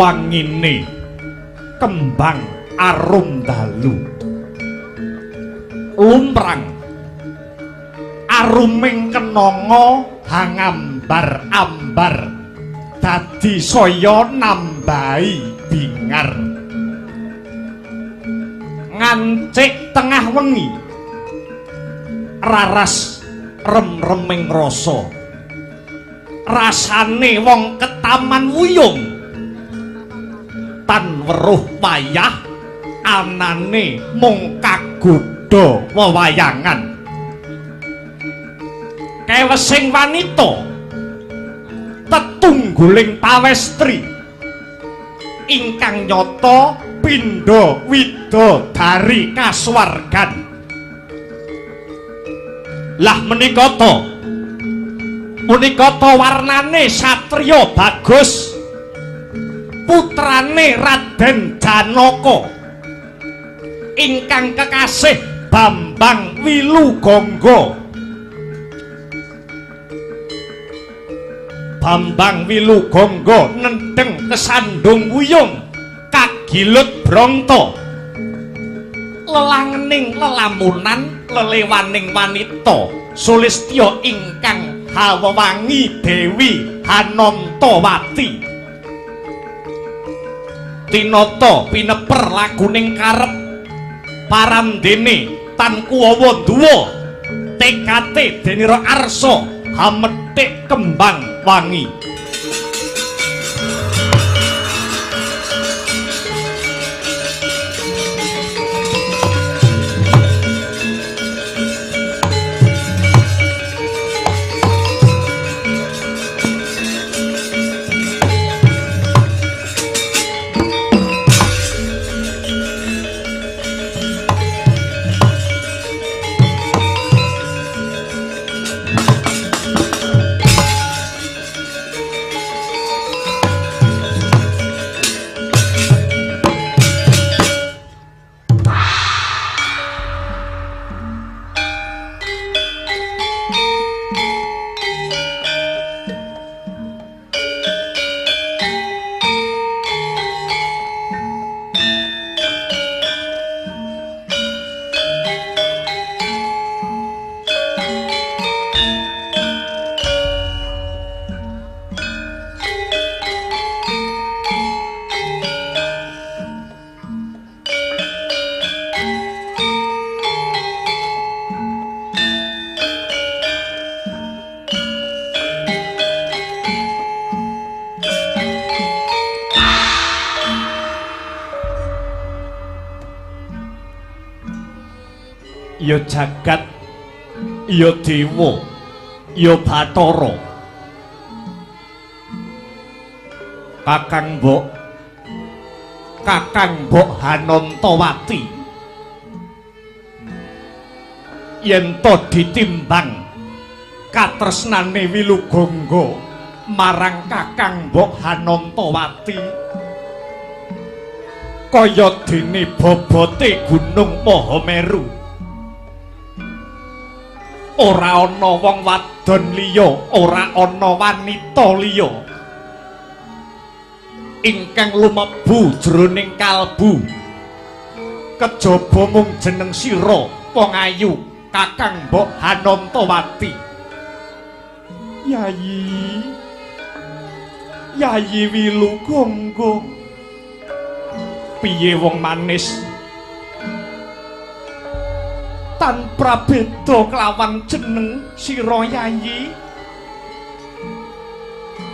wangine kembang arum dalu lumprang aruming kenanga hangambar-ambar dadi saya nambahi bingar ngancik tengah wengi raras rem-reming rasa rasane wong ketaman wuyung tan weruh wayah anane mung kagodha wewayangan kewesing wanita tetungguling pawestri ingkang nyata pindha widodari kasuwargan lah menika warnane satriya bagus putrane Raden Janaka ingkang kekasih Bambang Wilugangga. Bambang Wilugangga nendheng kesandung wuyung kagilut bronto lelangening lelamunan lelewaning wanita Sulistya ingkang hawewangi Dewi Hanantawati tinata pineper laguning karep parandene tan kuwawa duwa tekate denira arsa hamethik kembang wangi. ya jagat, ya dewa, ya Bathara. Kakang Mbok Hanantawati. Yen to ditimbang katresnane Wilugangga marang Kakang Mbok Hanantawati kaya dene bobote Gunung Mahameru. Ora ana wong wadon liya, ora ana wanita liya ingkang lumebu jroning kalbu kejaba mung jeneng sira wong ayu Kakang Mbok Hanantawati. Yayi Wilugangga, piye wong manis tanpa beda kelawan jeneng sira Yayi?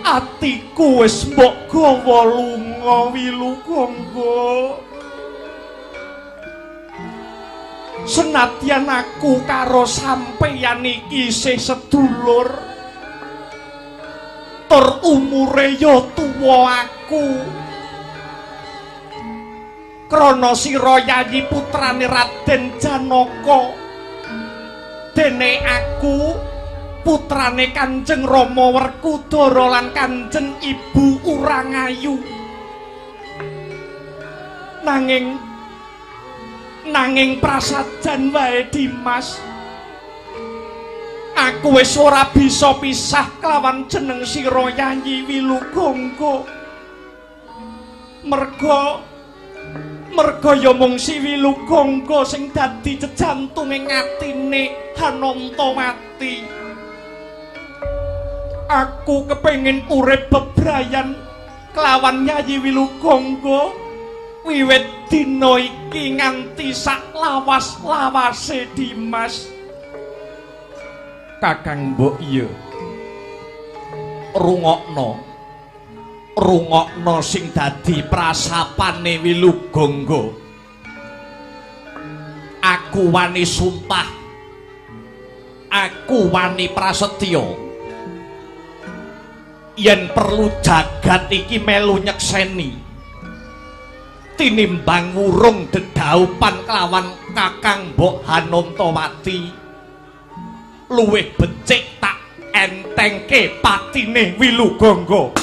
Atiku wis mbok gawa lunga Wilugangga. Senadyan aku karo sampeyan iki isih sedulur, tur umure ya tuwa aku. Krana sira Yayi putrane Raden Janaka, dene aku putrane Kanjeng Rama Werkudara lan Kanjeng Ibu Urangayu. Nanging prasajan wae Dimas, aku wis ora bisa pisah kelawan jeneng sira Yayi Wilugangga. Merga ya mung si Wilugangga sing dadi jejantunge atine Hanantawati. Aku kepengin urip bebrayan kelawan Yayi Wilugangga wiwit dina iki nganti sak lawas-lawase Dimas. Kakang Mbok iya rungokno sing dadi prasapane Wilugangga. Aku wani sumpah, aku wani prasetya, yen perlu jagat iki melu nyekseni tinimbang wurung dedaupan kelawan Kakang Mbok Hanantawati, luwih becik tak entengke patine Wilugangga.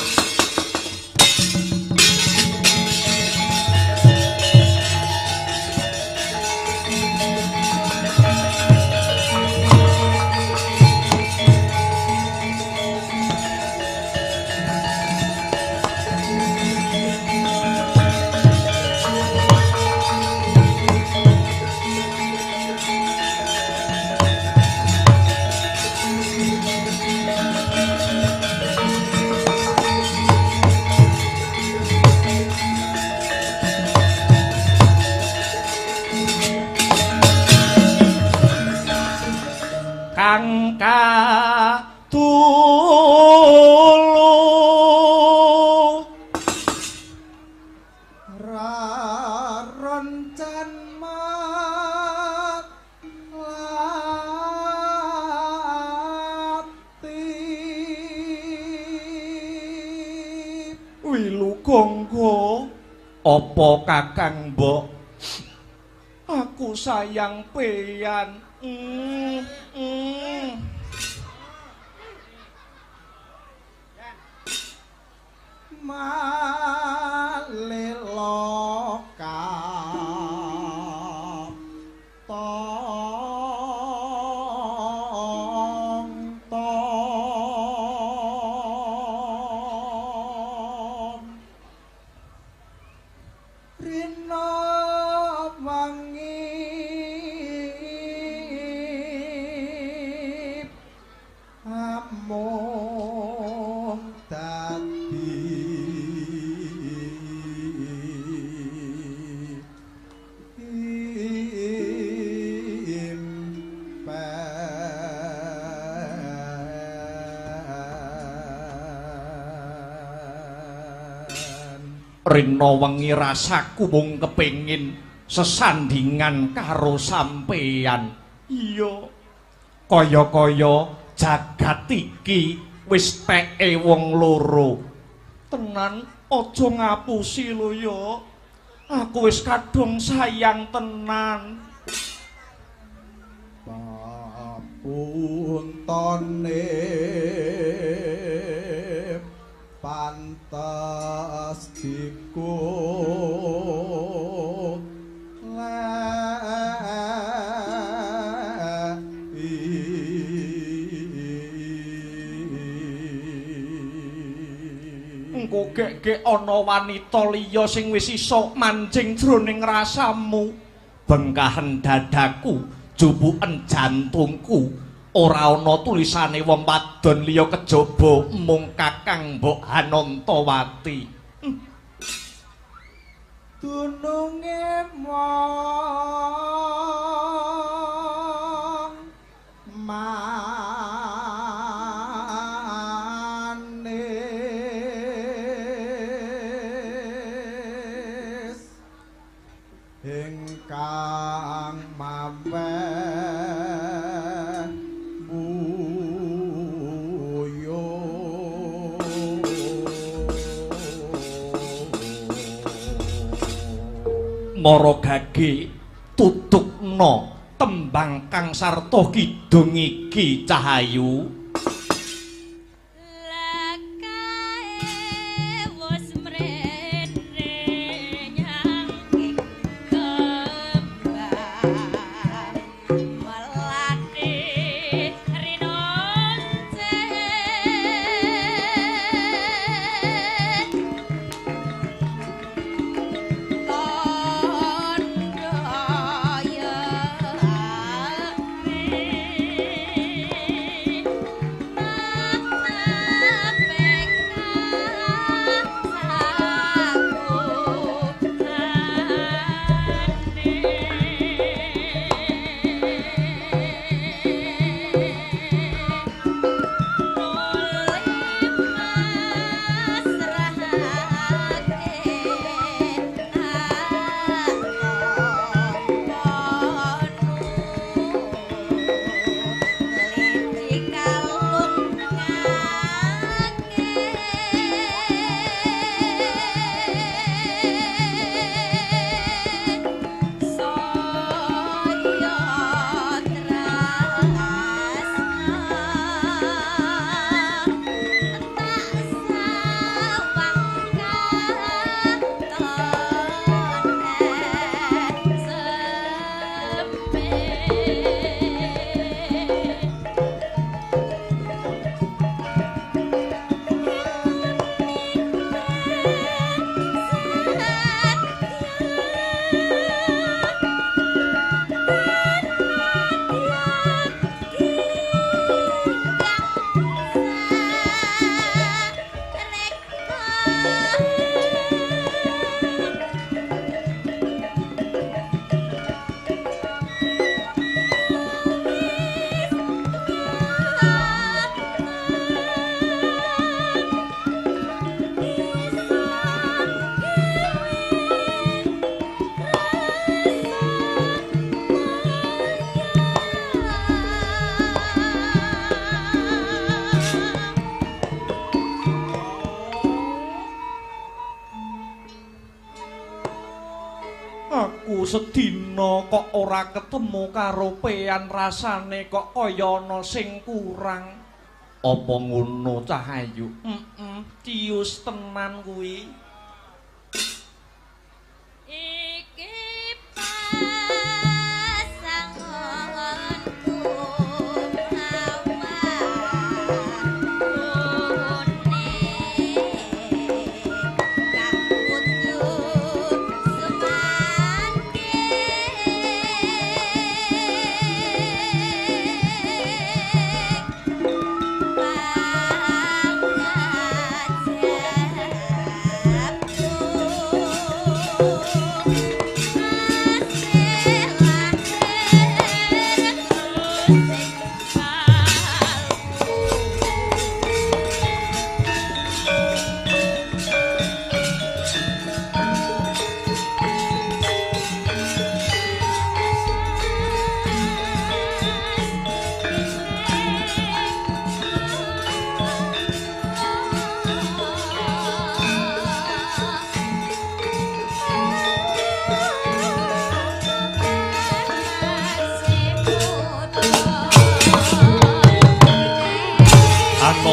Wilugangga, apa Kakang Mbok? Aku sayang peyan. Maleloka Rina wengi rasaku mung kepengin sesandingan karo sampeyan. Iya. Kaya-kaya jagat iki wis teke wong loro. Tenan aja ngapusi lho ya. Aku wis kadung sayang tenan. Papuntone pantas diku engko gek-gek ana wanita liya sing wis iso mancing jroning rasamu. Bengkahen dadaku, jubuken jantungku, ora ana tulisane wong wadon liya kejaba mung Kakang Mbok Hanantawati. Dununge mong manis ingkang maweh buyo Mara gage tutukna tembang kang sarta kidung iki Cahayu. Aku sedina kok ora ketemu karo peyan rasane kok kaya ana sing kurang. Apa ngono Cahayu? Cius tenan kuwi. Iki pasanganku Mas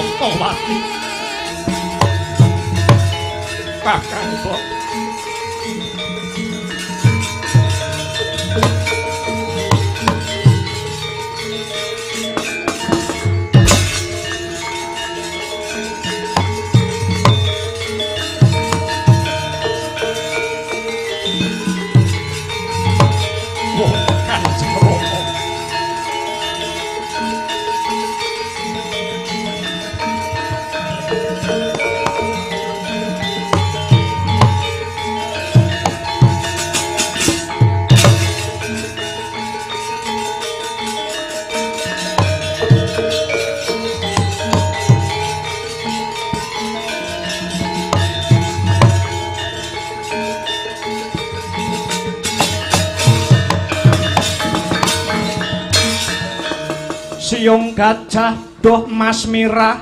Anantawati Kakang Bok Kanjeng Rama Siung gajah doh Mas Mirah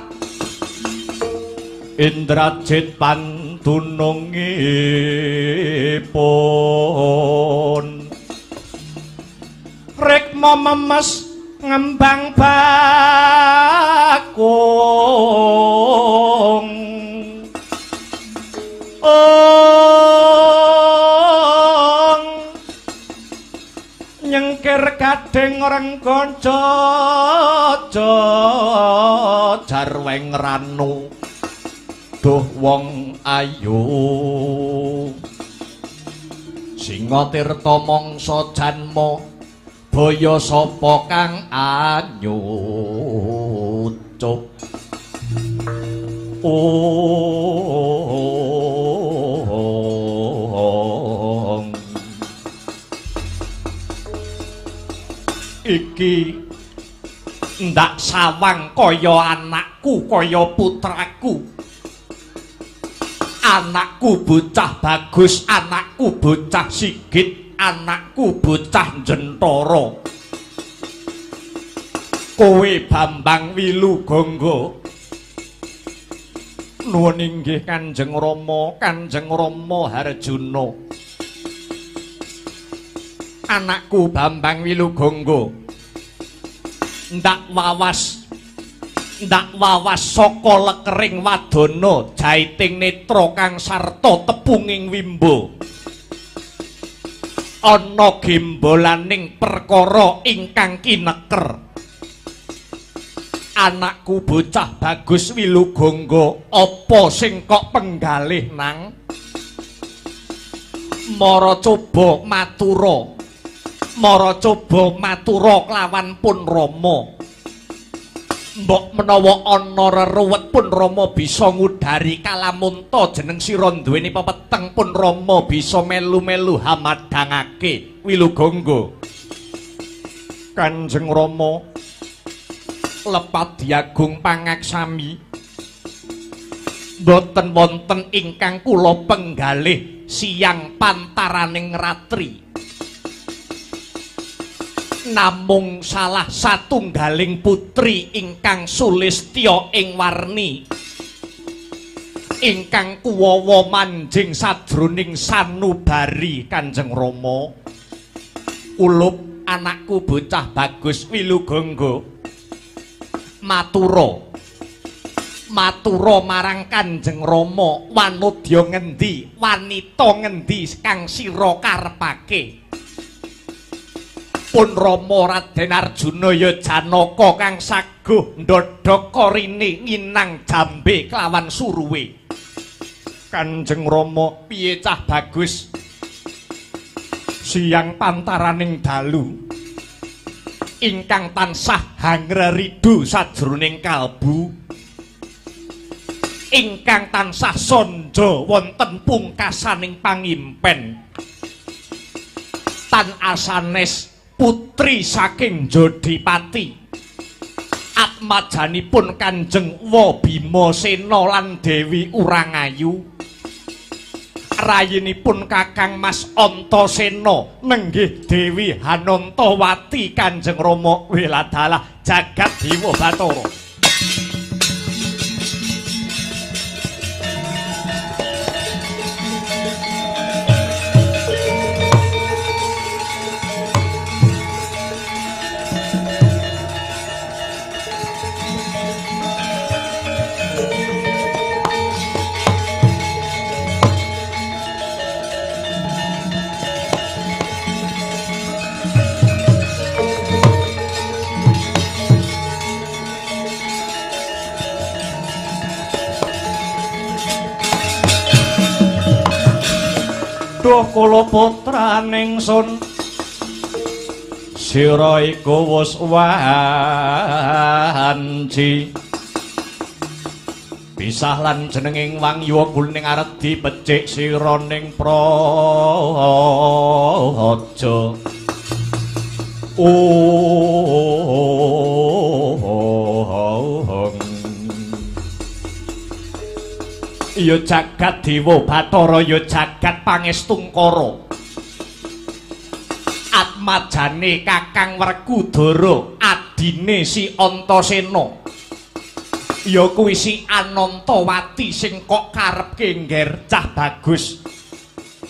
Indrajit pantunungipun Rikma memes ngembang bakung nyengkir gading renggonco jarweng ranu duh wong ayu singa tirta mangsa janma baya sapa kang anyucup iki ndak sawang kaya anakku kaya putraku anakku bocah bagus anakku bocah sigit anakku bocah jentara kowe Bambang Wilugangga nuwun inggih Kanjeng Rama Harjuna anakku Bambang Wilugangga ndak wawas saka lekering wadana jaiting netra kang sarta tepunging wimbo ana gembolaning perkara ingkang kineker anakku bocah bagus Wilugangga apa sing kok penggalih nang mara coba matura klawan pun Rama mbok menawa ana reruwet pun Rama bisa ngudari kalamunta jeneng sira duweni pepeteng pun Rama bisa melu-melu hamadhangake Wilugangga Kanjeng Rama lepat diagung pangaksami boten wonten ingkang kula penggalih siyang pantaraning ratri namung salah satunggaling putri ingkang sulistya ing warni ingkang kuwawa manjing sadroning sanubari Kanjeng Rama ulup anakku bocah bagus Wilugangga matura marang Kanjeng Rama wanodya ngendi wanita ngendi kang sira karepake pun Rama Raden Arjuna ya Janaka kang saguh ndodhok korine nginang jambe kelawan suruwe Kanjeng Rama piye cah bagus siyang pantaraning dalu ingkang tansah hangreridu sajroning kalbu ingkang tansah sanja wonten pungkasaning pangimpen tan asanes putri saking Jodipati atmajanipun Kanjeng Bima Sena lan Dewi Urangayu rayinipun Kakang Mas Antasena nenggih Dewi Hanantawati Kanjeng Rama Weladalah jagat Dewa Bathara Duh kula putraning sun sira iku wis wanci pisah lan jenenging Wangya Guling arep dibecik sira ning praja ya jagat dewa Bathara ya jagat pangestungkara atmajane Kakang Werkudara adine si Antasena ya kuwi si Anantawati sing kok karepke ngger cah bagus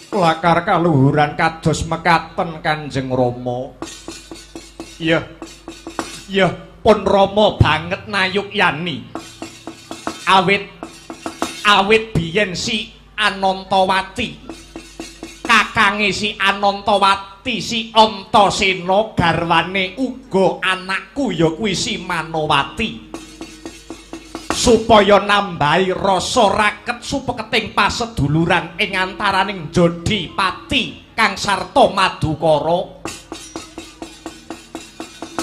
lakar kaluhuran kados mekaten Kanjeng Rama ya pun Rama banget nayukyani awit biyen si Anantawati kakange si Anantawati si Antasena garwane uga anakku ya kuwi si Manowati supaya nambahi rasa raket supeketing paseduluran ing antaraning Jodhipati kang sarta Madukara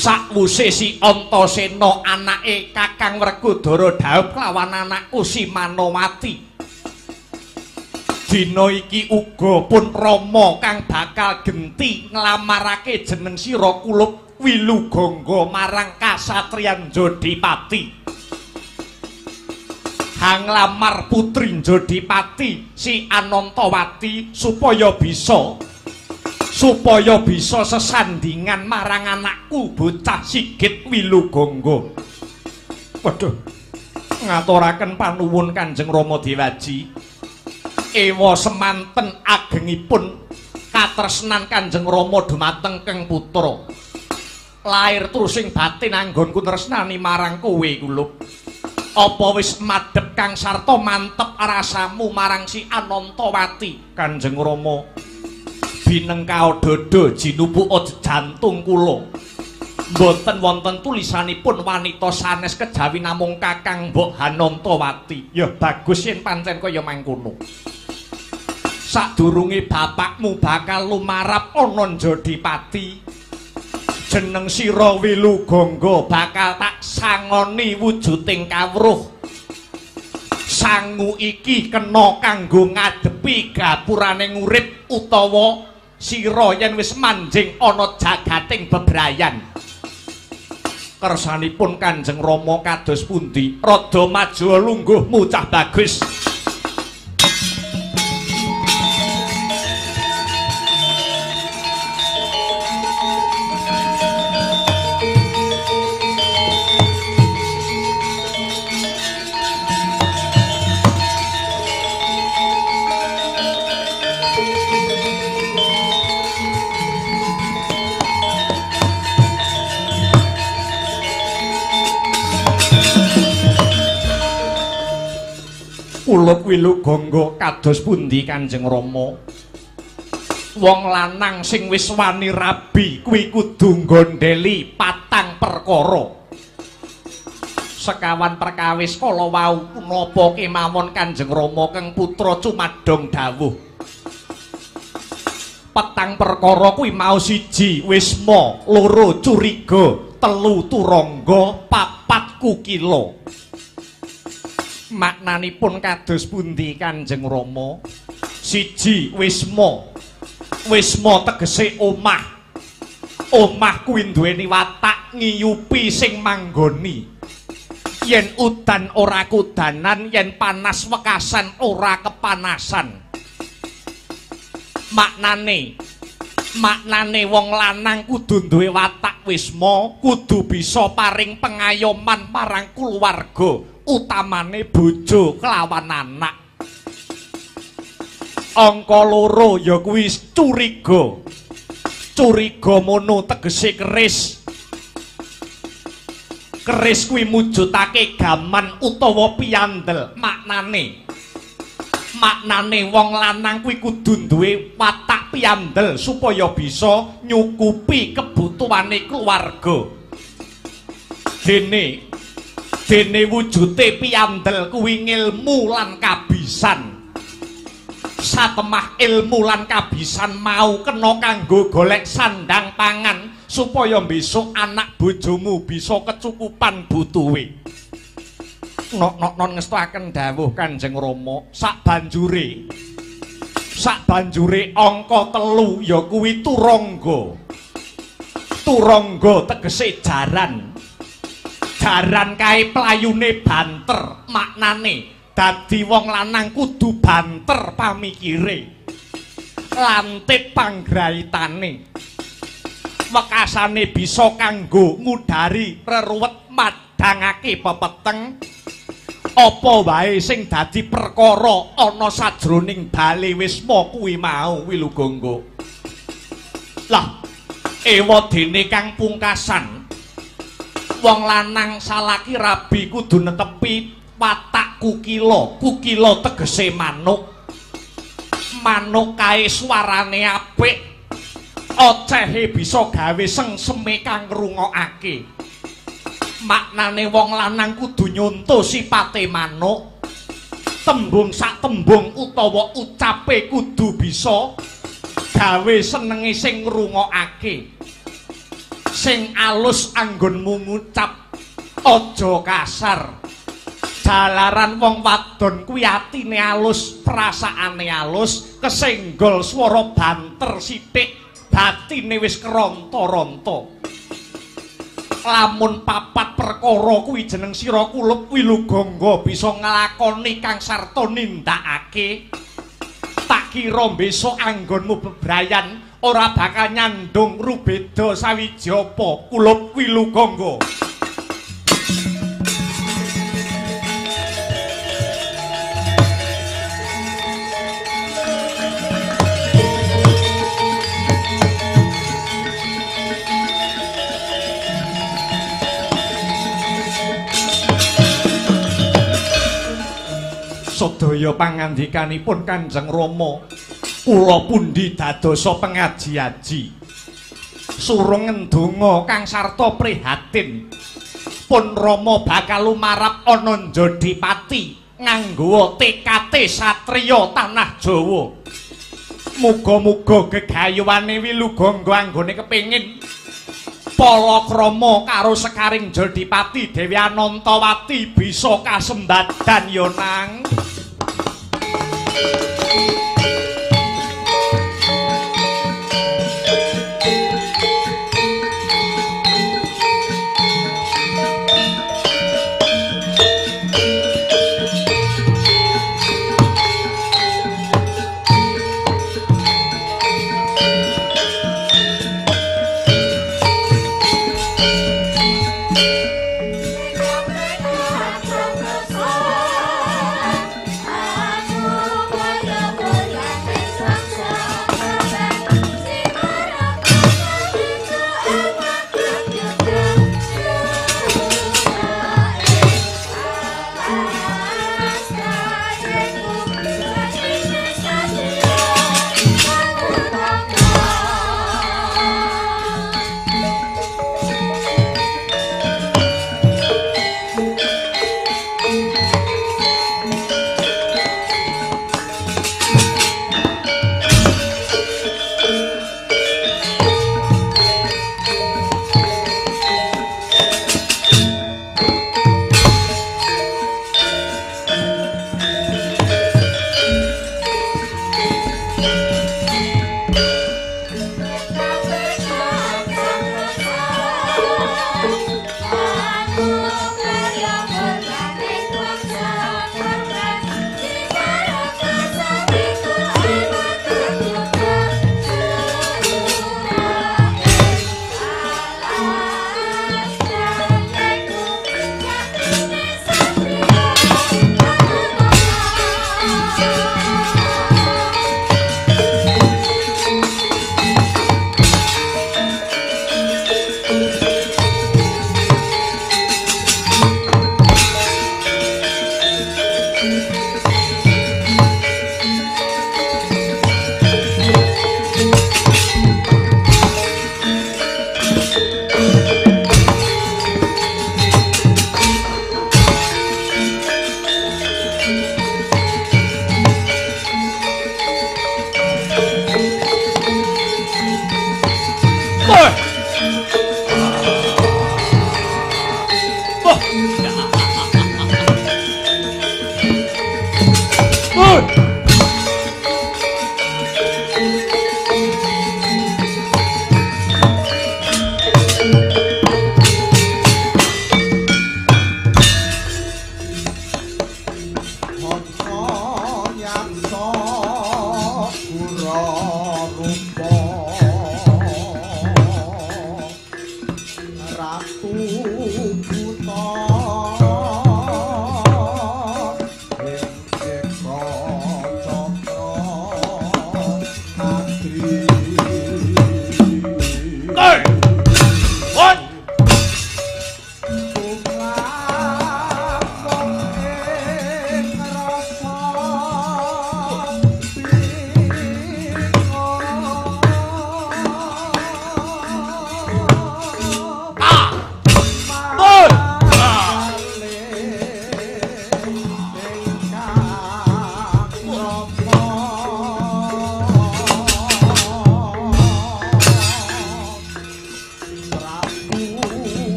sakwuse si Antasena anake Kakang Werkudara dhaup kelawan anakku si Manowati dina iki uga pun Rama kang bakal genti nglamarake jeneng sira Kulup Wilugangga marang kasatriyan Jodhipati hanglamar putri Jodhipati si Anantawati supaya bisa sesandingan marang anakku bocah Sigit Wilugangga. Waduh, ngaturaken panuwun Kanjeng Rama Dewaji. Ewa semanten agengipun katresnan Kanjeng Rama dumateng Kang Putra. Lair terusing batin anggonku tresnani marang kowe Kulup. Apa wis madhep kang sarta mantep rasamu marang si Anantawati Kanjeng Rama? Binengkao dodo jinupuka jantung kula mboten wonten tulisanipun wanita sanes kejawi namung Kakang Mbok Hanantawati ya bagus yen pancen kaya mangkono sadurunge bapakmu bakal lumarap ana Jodhipati jeneng sira Wilugangga bakal tak sangoni wujuding kawruh sangu iki kena kanggo ngadepi gapuraning urip utawa sira yen wis manjing ana jagating bebrayan kersanipun Kanjeng Rama kados pundi rada maju lungguhmu cah bagus Kulup Wilugangga kados pundi Kanjeng Rama? Wong lanang sing wis wani rabi kuwi kudu nggondheli 4 perkara. Sekawan perkawis kala wau punapa kemawon Kanjeng Rama Kang Putra cumadhong dawuh. 4 perkara kuwi mau 1 wisma, 2 curiga, 3 turangga, 4 kukila. Maknanipun kados pundi Kanjeng Rama? 1 wisma. Wisma tegese omah. Omah kuwi duweni watak ngiyupi sing manggoni. Yen udan ora kudanan, yen panas wekasan ora kepanasan. Maknane wong lanang kudu duwe watak wisma, kudu bisa paring pengayoman marang kulawarga. Utamane bojo kelawan anak. Angka 2 ya kuwi curiga. Curiga mono tegese keris. Keris kuwi mujudake gaman utawa piyandel. Maknane wong lanang kuwi kudu duwe watak piyandel supaya bisa nyukupi kebutuhane keluarga. Dene wujude piyandel kuwi ngilmu lan kabisan. satemah ilmu lan kabisan mau kena kanggo golek sandang pangan supaya besok anak bojomu bisa kecukupan butuhe. Non ngestuaken dawuh Kanjeng Rama sabanjure angka 3 ya kuwi turangga. Turangga tegese jaran kae playune banter maknane dadi wong lanang kudu banter pamikire lantit panggraitane wekasane bisa kanggo ngudari reruwet madhangake pepeteng apa wae sing dadi perkara ana sajroning bale wisma kuwi mau Wilugangga. Lah ewadene kang pungkasan wong lanang salaki rabi kudu netepi watak kukila tegese manuk kae swarane apik ocehe bisa gawe sengseme kang ngrungokake maknane wong lanang kudu nyonto sipate manuk tembung sak tembung utawa ucape kudu bisa gawe senenge sing ngrungokake sing alus anggonmu ngucap aja kasar jalaran wong wadon kuwi atine alus perasaane alus kesenggol swara banter sithik batine wis keronta-ronta lamun papat perkara kuwi jeneng sira kulup Wilugangga bisa nglakoni kang sarta nindakake tak kira besok anggonmu bebrayan ora bakal nyandung rubeda sawiji apa kulup Wilugangga. Sedaya pangandikanipun Kanjeng Rama kula pundi dadosa pengaji-aji surung ndonga kang sarta prihatin pun Rama bakal lumarap ana Njodipati nganggo TKT satriya tanah Jawa. Muga-muga gegayuhane Wilugangga anggone kepengin palakrama karo Sekaring Njodipati Dewi Anantawati bisa kasembadan ya nang.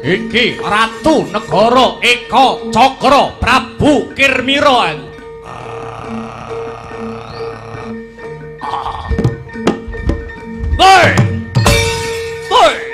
Iki Ratu Negara Eka Cakra Prabu Kirmira. Hei! Hei!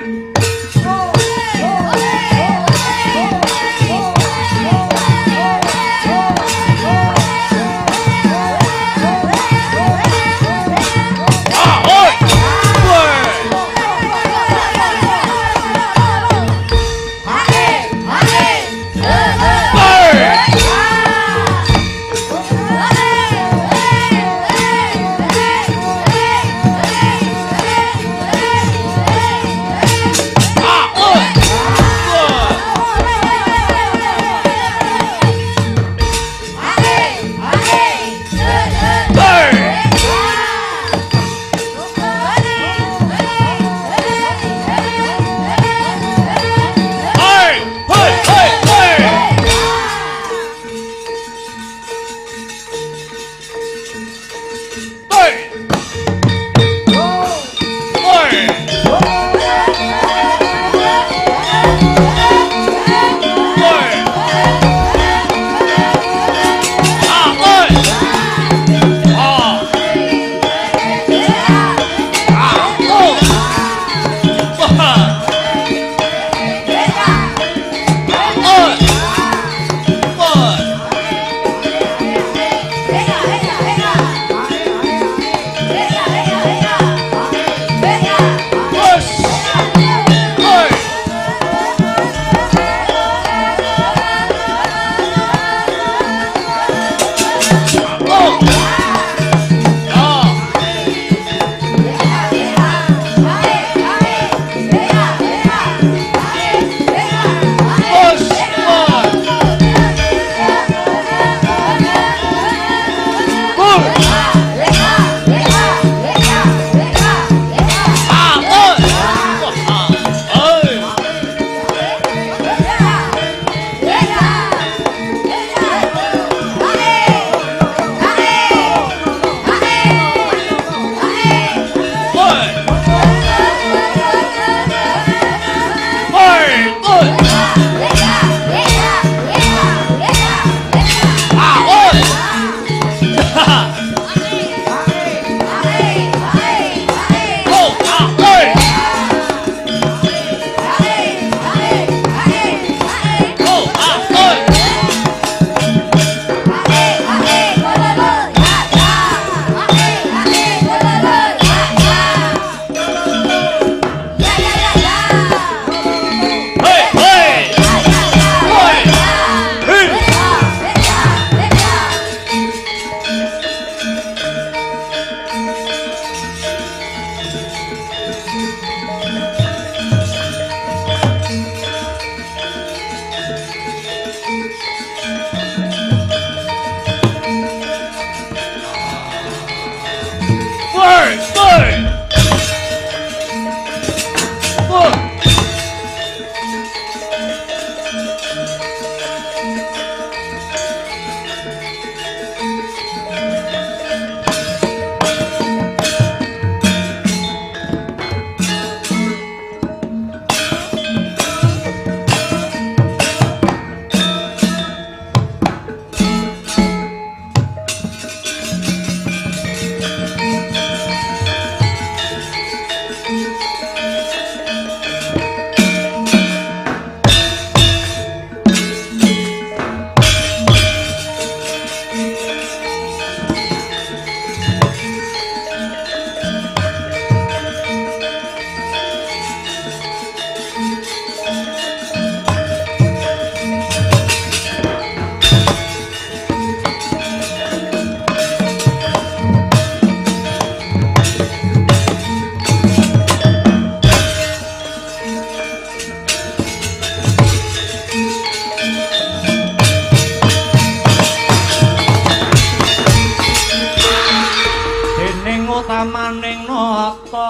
utamaning nata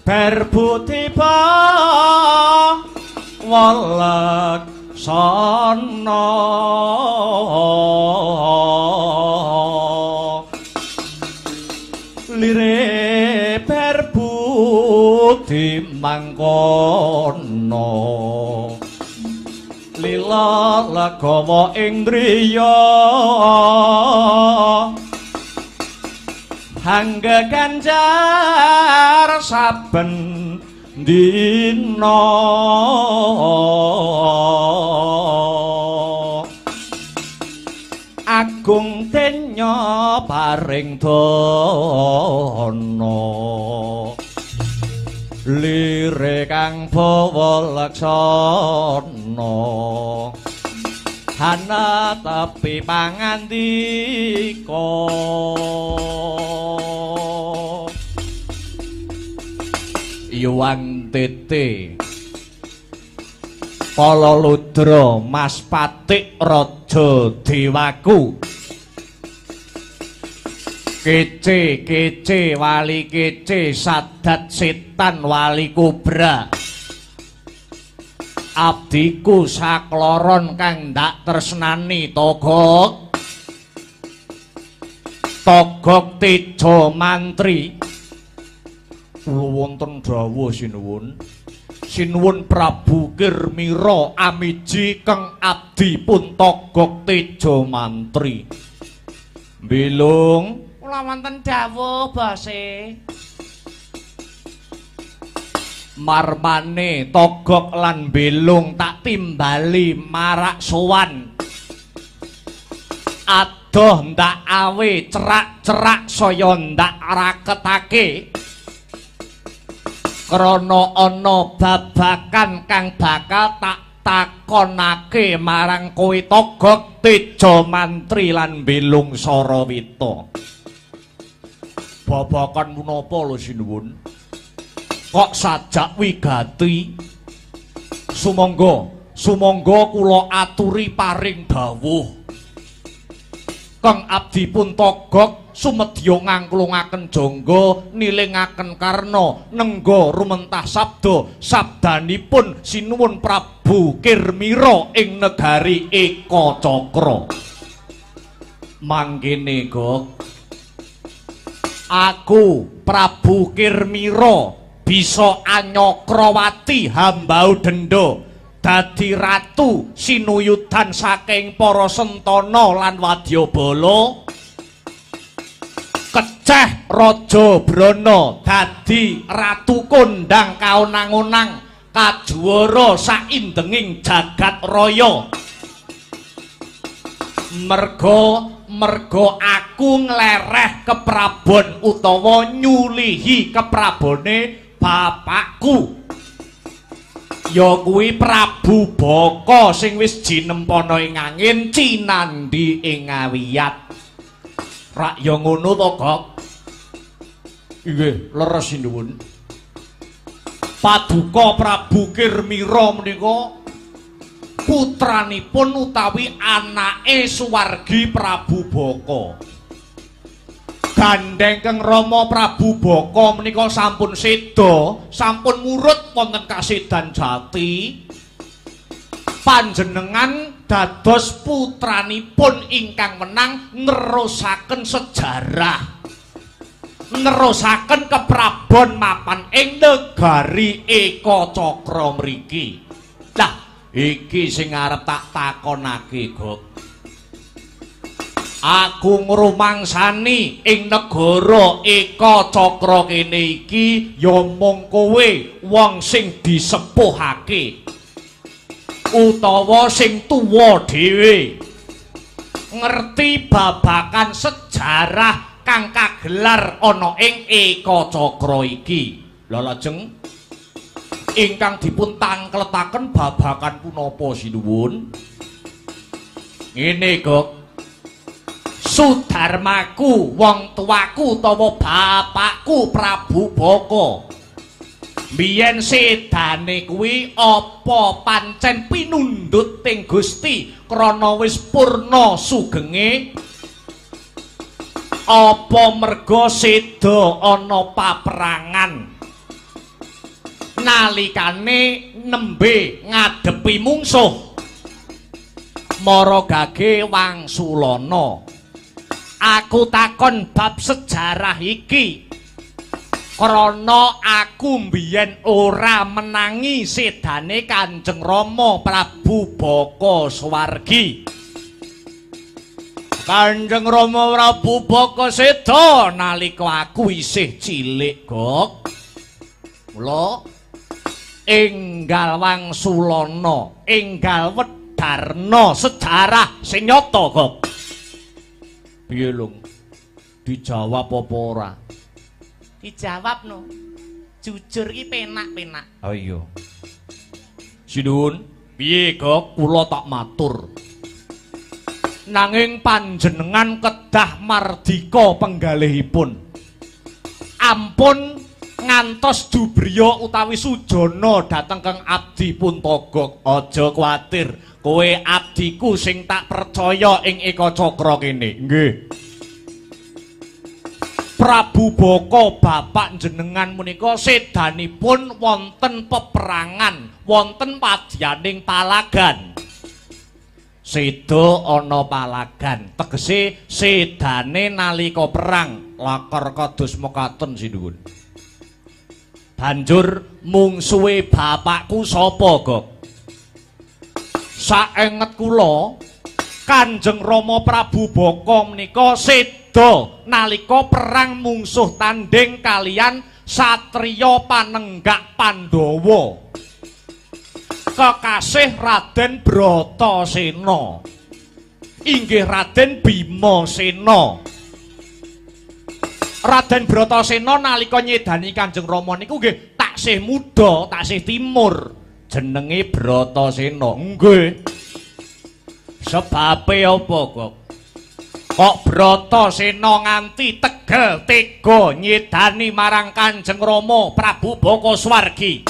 berbutiba walaksana lire berbutiba dadi mangkono lila legawa ing driya hangga ganjar saben dina agung tenya paring dana lire kang bawa laksana hana tapi pangandika Yuwang Tete Palaludra Mas Patik Raja Dewaku Kece wali kece Sadat setan wali kobra abdiku sakloron kang ndak tresnani Togok Tejo Mantri kula wonten dawuh sinuwun Prabu Kirmira amiji kang abdipun Togok Tejo Mantri Bilung kula wonten dawuh bose marmane Togok lan Bilung tak timbali marak sowan adoh ndak awe cerak-cerak saya ndak raketake krana ana babakan kang bakal tak takonake marang kowe Togok Tejo Mantri lan Bilung Sarawita babakan menapa lho sinuwun kok sajak wigati sumangga kula aturi paring dawuh kang abdipun Togok sumedya ngangklungaken jangga nilingaken karna nengga rumentah sabdanipun sinuwun Prabu Kirmira ing negari Eka Cakra mangkene Gok aku Prabu Kirmira bisa anyakrawati hambau denda dadi ratu sinuyudan saking para sentana lan wadyabala keceh Raja Brana dadi ratu kondang kaonang-onang kajuwara saindenging jagat raya merga aku nglereh keprabon utawa nyulihi keprabone bapakku ya kuwi Prabu Baka sing wis jinempana ing angin cinandhi ing ngawiyat rak ya ngono to Gok nggih leres sinuwun paduka Prabu Kirmira menika putranipun utawi anake suwargi Prabu Baka gandeng keng Rama Prabu Baka menika sampun seda sampun murut wonten kasedan jati panjenengan dados putranipun ingkang menang nerusaken sejarah nerusaken keprabon mapan ing negari Eka Cakra mriki lah iki sing arep tak takonake Gok aku ngrumangsani ing negara Eka Cakra kene iki ya mung kowe wong sing disepuhake utawa sing tuwa dhewe ngerti babakan sejarah kang kagelar ana ing Eka Cakra iki lha lajeng ingkang dipun tangkletaken babakan punapa sinuwun ngene Gok Sudarmaku wong tuaku utawa bapakku Prabu Baka biyen sedane kuwi apa pancen pinundhut ting Gusti krana wis purna sugenge apa merga seda ana paperangan nalikane nembe ngadepi mungsuh Maragage Wangsulana aku takon bab sejarah iki Krana aku mbiyen ora menangi sedane Kanjeng Rama Prabu Baka Swargi. Kanjeng Rama Prabu Baka Seda nalika aku isih cilik, Gok. Mula enggal wangsulana, enggal wedarna sejarah sing nyata, Gok. Piye, Lung? Dijawab apa ora? Dijawab no. Jujur iki penak-penak. Oh iya. Sinuwun, piye, Gok? Kula tak matur. Nanging panjenengan kedah mardika penggalihipun. Ampun ngantos Dubriya utawi Sujana dhateng keng abdi Puntagok. Aja kuwatir, kowe abdiku sing tak percaya ing Eka Cakra kene. Nggih. Prabu Baka bapak jenengan menika sedanipun wonten peperangan, wonten padyaning palagan. Seda ana palagan, tegese sedane nalika perang lakar kados mekaten sinuwun. Banjur mungsuhe bapakku sapa, Gok? Saenget kula Kanjeng Rama Prabu Baka menika seda nalika perang mungsuh tanding kalian satriya panenggak Pandhawa. Kekasih Raden Bratasena. Inggih Raden Bimasena. Raden Bratasena nalika nyedani Kanjeng Rama niku nggih taksih muda, taksih timur. Jenenge Bratasena. Nggih. Sebabe apa, Kok? Kok Bratasena nganti tegel tega nyedani marang Kanjeng Rama Prabu Baka Swargi.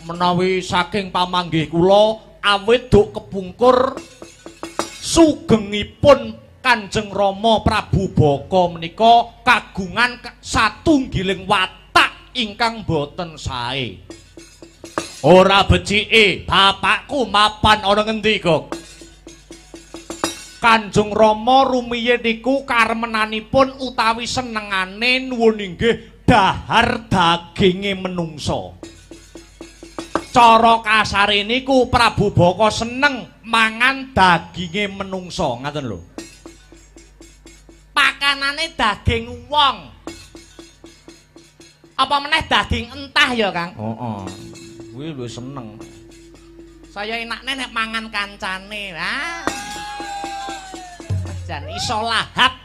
Menawi saking pamanggih kula awit duk kepungkur sugengipun Kanjeng Rama Prabu Baka menika kagungan satunggiling watak ingkang boten sae. Ora becike bapakku mapan ana ngendi, Kok? Kanjeng Rama rumiyin niku karmenanipun utawi senengane nuwun inggih dahar daginge menungsa. Cara kasare niku Prabu Baka seneng mangan daginge menungsa, ngaten lho. Pakanane daging wong. Apa meneh daging entah ya, Kang? Heeh. Kuwi lho seneng. Saya enakne nek mangan kancane. Ah. Jan iso lahap.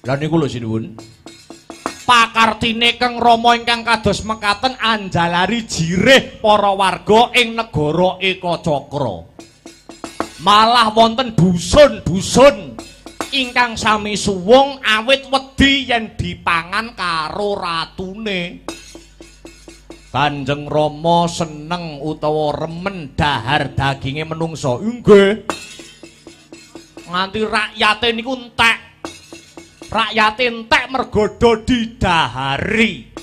Lah niku lho sinuwun. Pakartine Kang Rama ingkang kados mekaten anjalari jirih para warga ing negara Eka Cakra. Malah wonten dusun-dusun ingkang sami suwung awit wedi yen dipangan karo ratune. Kanjeng Rama seneng utawa remen dahar daginge menungsa. Nggih. Nganti rakyate niku entek. Rakyat entek mergodo didahari.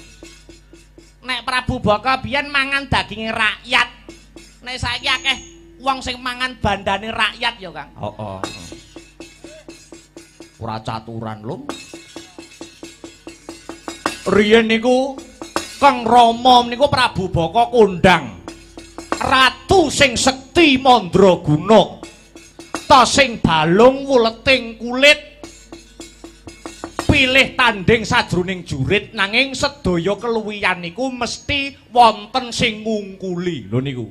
Nek Prabu Baka biyen mangan daginge rakyat. Nek saiki akeh wong sing mangan bandane rakyat ya, Kang. Heeh. Ora caturan lho. Riyen niku Kang Rama niku Prabu Baka kondhang ratu sing sekti Mandraguna. Ta sing balung wuleting kulit pilih tanding sajroning jurit nanging sedaya keluwihan niku mesti wonten sing ngungkuli lho niku.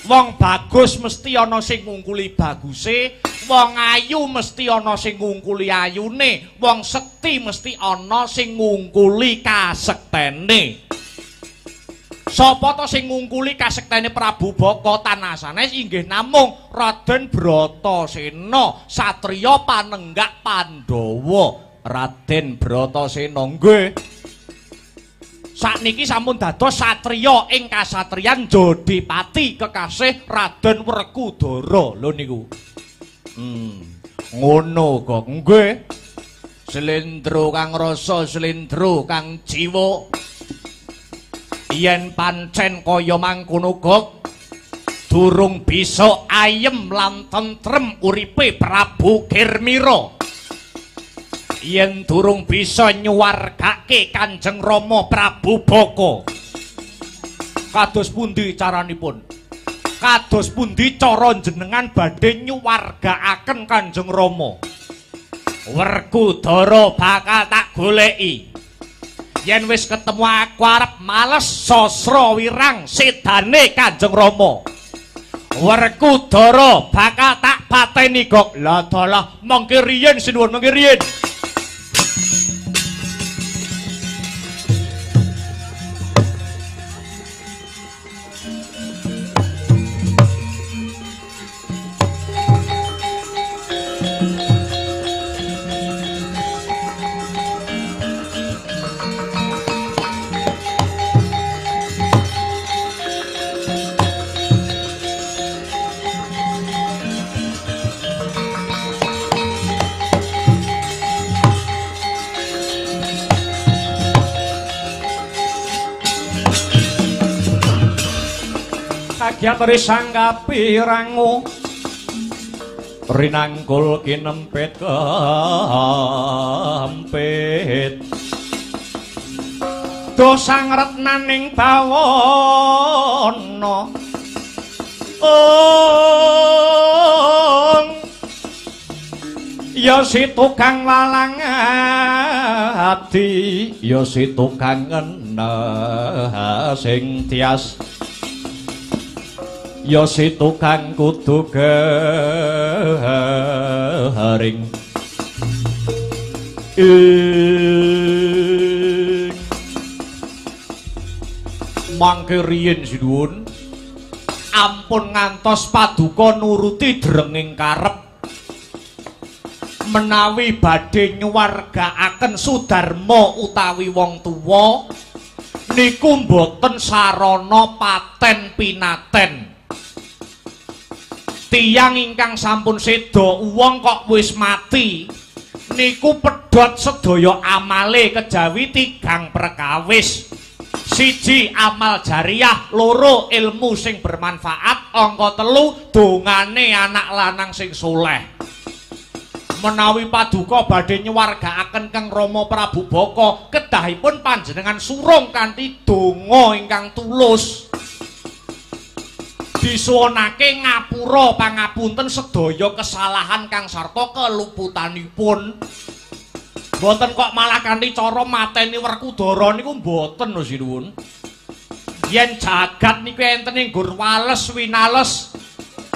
Wong bagus mesti ana sing ngungkuli baguse, wong ayu mesti ana sing ngungkuli ayune, wong sekti mesti ana sing ngungkuli kasektene. Sapa to sing ngungkuli kasektene Prabu Baka tanasane inggih namung Raden Bratasena, satriya panenggak Pandhawa. Raden Bratasena nggih. Sakniki sampun dados satriya ing kasatriyan Jodipati kekasih Raden Werkudara lho niku. Ngono kok nggih. Slendro kang rasa, slendro kang jiwa. Yen pancen kaya mangkono Gok, durung bisa ayem lan tentrem uripe Prabu Girmira. yen durung bisa nyuwargake Kanjeng Rama Prabu Baka. Kados pundi caranipun? Kados pundi cara jenengan badhe nyuwargakaken Kanjeng Rama? Werkudara bakal tak goleki. Yen wis ketemu aku arep males sasra wirang sedane Kanjeng Rama. Werkudara bakal tak pateni kok. Lah dalah mangke riyen sinuwun mangke riyen. Kagyatri sanggapi rangu rinangkul kinempit kempit dosang retnaning bawana ya si tukang walang ati ya si tukang ngenah sing tias ya si tukang kudu garing mangke riyen sinuwun ampun ngantos paduka nuruti drenging karep menawi badhe nyuwargakaken Sudarma utawi wong tuwa niku mboten sarana paten pinaten. Tiyang ingkang sampun seda wong kok wis mati niku pedhot sedaya amale kejawi 3 perkawis. 1 amal jariah, 2 ilmu sing bermanfaat, angka 3 dongane anak lanang sing soleh. Menawi paduka badhe nyuwargakaken Kang Rama Prabu Baka kedahipun panjenengan surung kanthi donga ingkang tulus. Disuwunake ngapura pangapunten sedaya kesalahan kang sarta keluputanipun. Mboten kok malah kanthi cara mateni Werkudara niku mboten lho sinuwun. Yen jagat niku enten ing nggur wales winales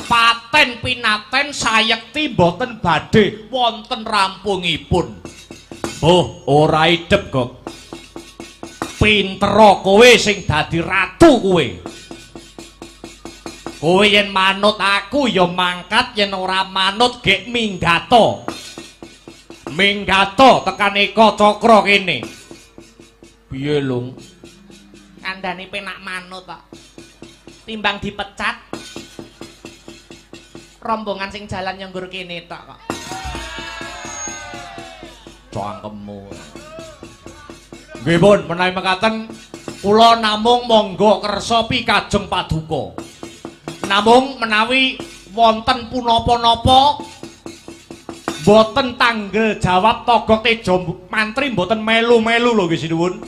paten pinaten sayekti mboten badhe wonten rampungipun. Oh, ora idep kok. Pintera kowe sing dadi ratu kowe. Kowe yen manut aku ya mangkat, yen ora manut gek minggato. Minggato tekan Eka Cakra kene. Piye, Lung? Kandhane penak manut kok. Timbang dipecat. Rombongan sing jalan nyenggur kene tok kok. Cangkemmu. Nggih pun menawi mekaten kula namung monggo kersa pikajeng paduka. Namung menawi wonten punapa-napa boten tanggel jawab Togok Tejo mantri boten melu-melu lho nggih sinuwun.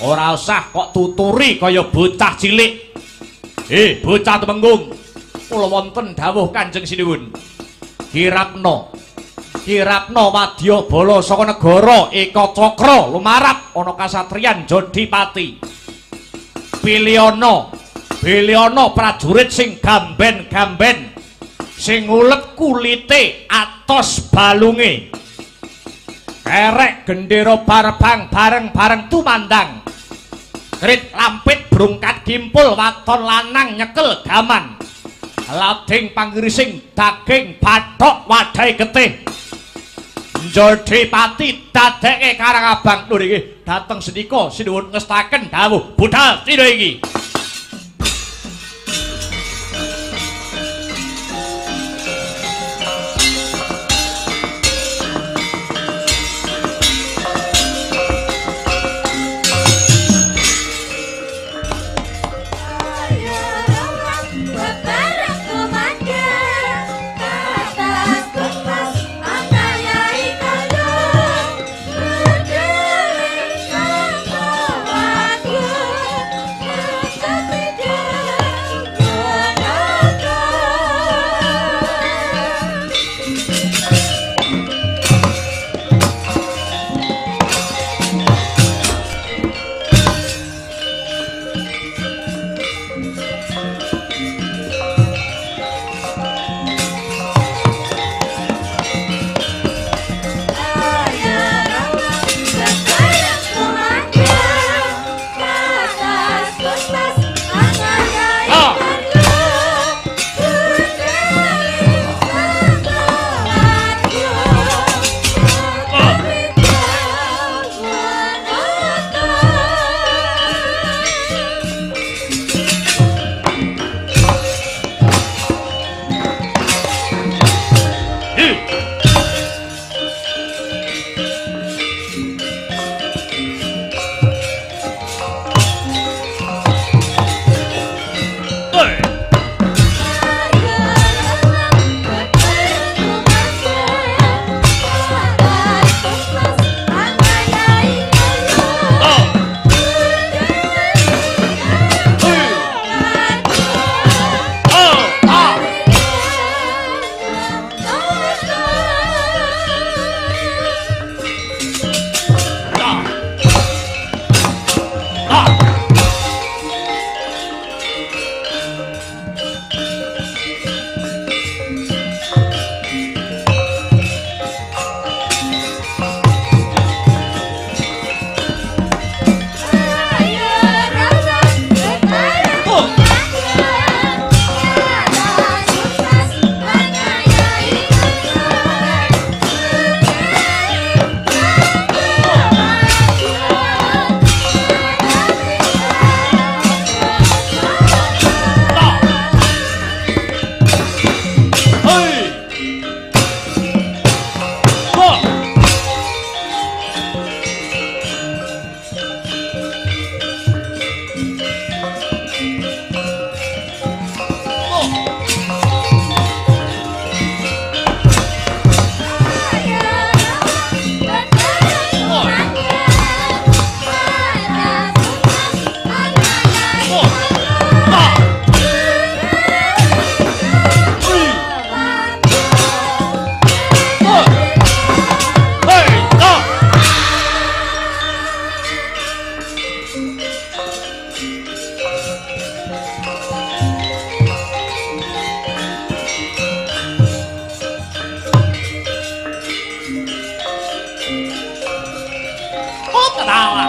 Ora usah kok tuturi kaya bocah cilik. Bocah Temenggung. Kula wonten dawuh Kanjeng Sinuwun. Kirapna wadya bala saka negara Eka Cakra lumarap ana kasatriyan Jodipati. Bilyana prajurit sing gamben-gamben sing ulet kulite atos balunge. Kerek gendera barbang bareng-bareng tumandang. Krit lampit brungkat gimpul waton lanang nyekel gaman. Lading pangrising daging bathok wadhahe getih. Jodipati dadekke Karang Abang. Lho niki dateng senika sinuwun ngestaken dawuh budhal sira iki. ketawa.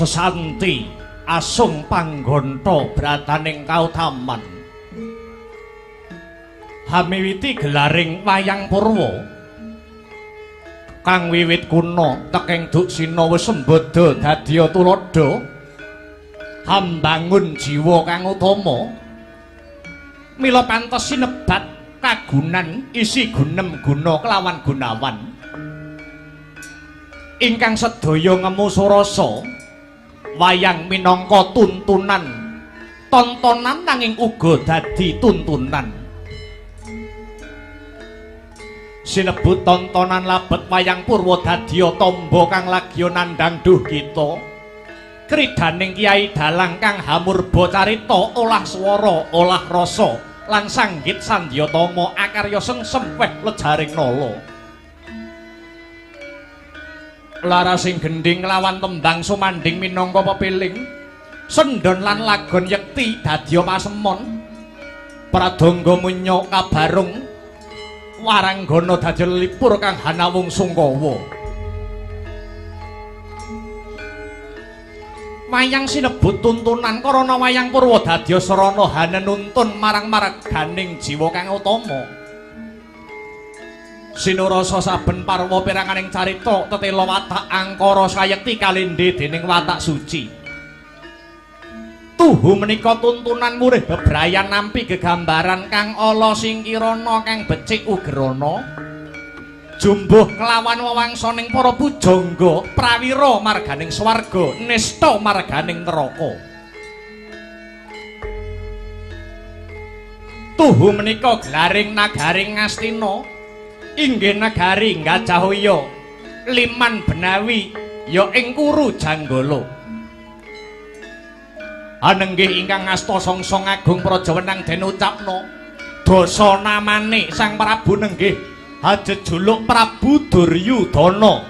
sesanti asung panggonta brataning kautaman hamiwiti gelaring wayang purwa kang wiwit kuna teking Duksina wis sembada dadya tuladha hambangun jiwa kang utama mila pantes sinebat kagunan isi gunem guna kelawan gunawan ingkang sedaya ngemu surasa wayang minangka tuntunan tontonan nanging uga dadi tuntunan sinebut tontonan labet wayang purwa dadya tamba kang lagya nandhang duh kita kridaning Kyai Dalang kang hamurba carita olah swara olah rasa lan sanggit sandyatama akarya sengsem weh lejaring nala larasing gending lawan tembang sumanding minangka pepiling sendhon lan lagon yekti dadya pasemon pradangga munya kabarung waranggana dadi lelipur kang hanawung sungkawa wayang sinebut tuntunan karana wayang purwa dadya sarana hanenuntun marang marganing jiwa kang utama sinurasa saben parwa piranganing carita tetela watak angkara sayekti kalendhe dening watak suci tuhu menika tuntunan murih bebrayan nampi gegambaran kang ala singkirana kang becik ugerana jumbuh kelawan wewangsaning para pujangga prawira marganing swarga nista marganing neraka tuhu menika glaring nagaring Ngastina inggih nagari Gajahhoya liman Benawi ya ing Kuru Janggala anenggih ingkang ngasta songsong agung prajawenang den ucapna dasa namane Sang Prabu nenggih ajejuluk Prabu Duryudana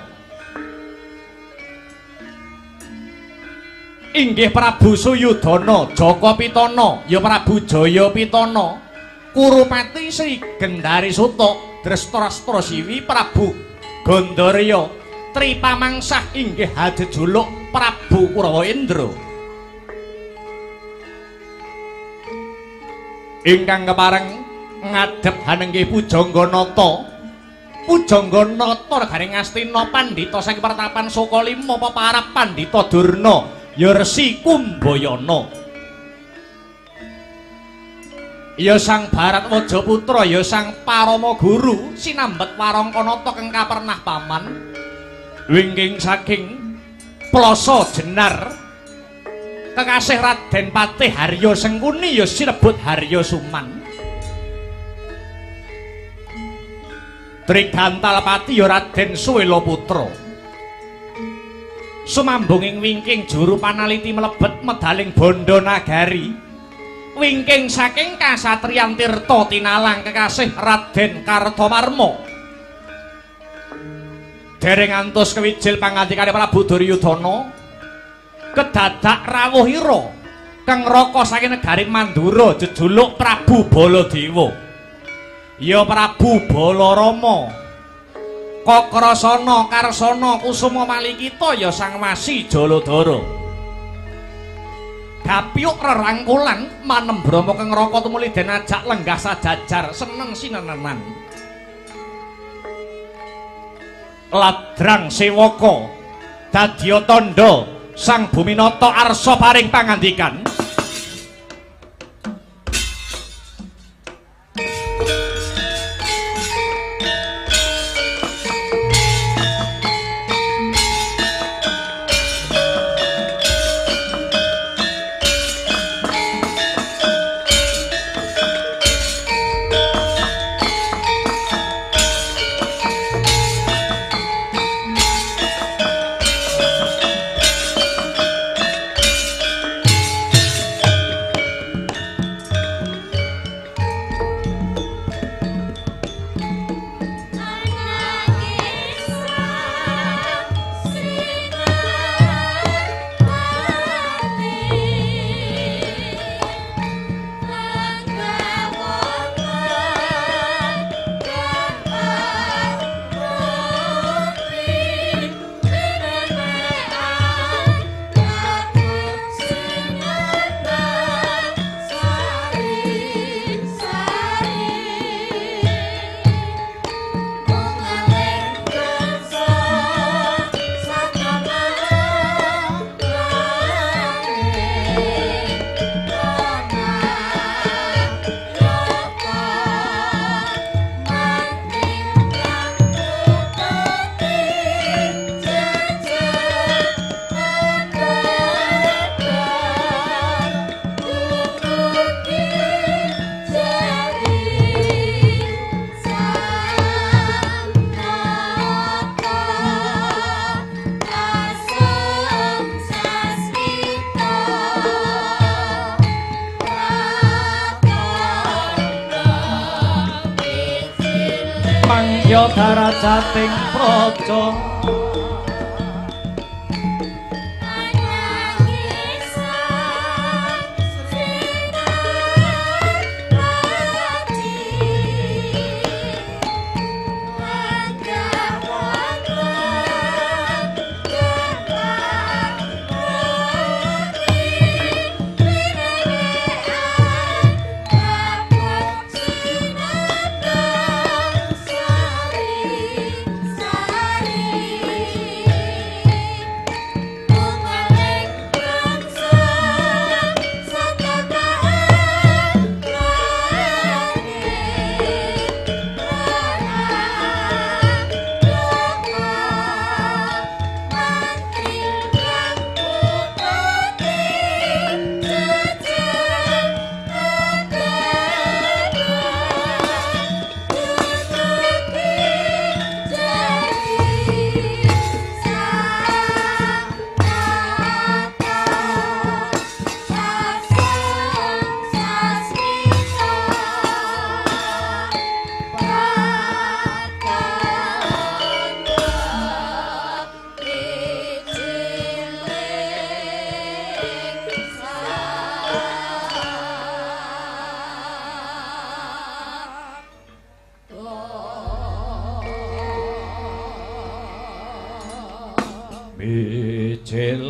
inggih Prabu Suyudana Jaka Pitana ya Prabu Jayapitana Kurupati Sri Gendari Suta Drestarstra Siwi Prabu Gandarya Tripamangsah inggih ajejuluk Prabu Kurawa Indra ingkang kepareng ngadhep hanenggih Pujangganata regaring Ngastina pandhita saking pertapan Sokalima peparap pandhita Durna ya Resi Kumbayana ya Sang Bharatwajaputra ya Sang Parama Guru sinambet Warangkanata kang kapernah paman wingking saking Plasa Jenar kekasih Raden Patih Harya Sengkuni ya sinebut Harya Suman Trigantalpati ya Raden Suwela Putra sumambunging wingking juru panaliti mlebet medaling Banda Nagari wingking saking kasatriyan Tirta Tinalang kekasih Raden Kartamarma dereng antos kewijil pangandikane Prabu Duryudana kedadak rawuhira kang raka saking negari Mandura jejuluk Prabu Baladewa ya Prabu Balarama Kakrasana Karsana Kusuma Malikita ya Sang Wasi Jaladara gapyuk rerangkulan manem Brama kang raka tumuli den ajak lenggah sajajar seneng sinenenan ladrang sewaka dadya tandha Sang Buminata arsa paring pangandikan ya darajating praja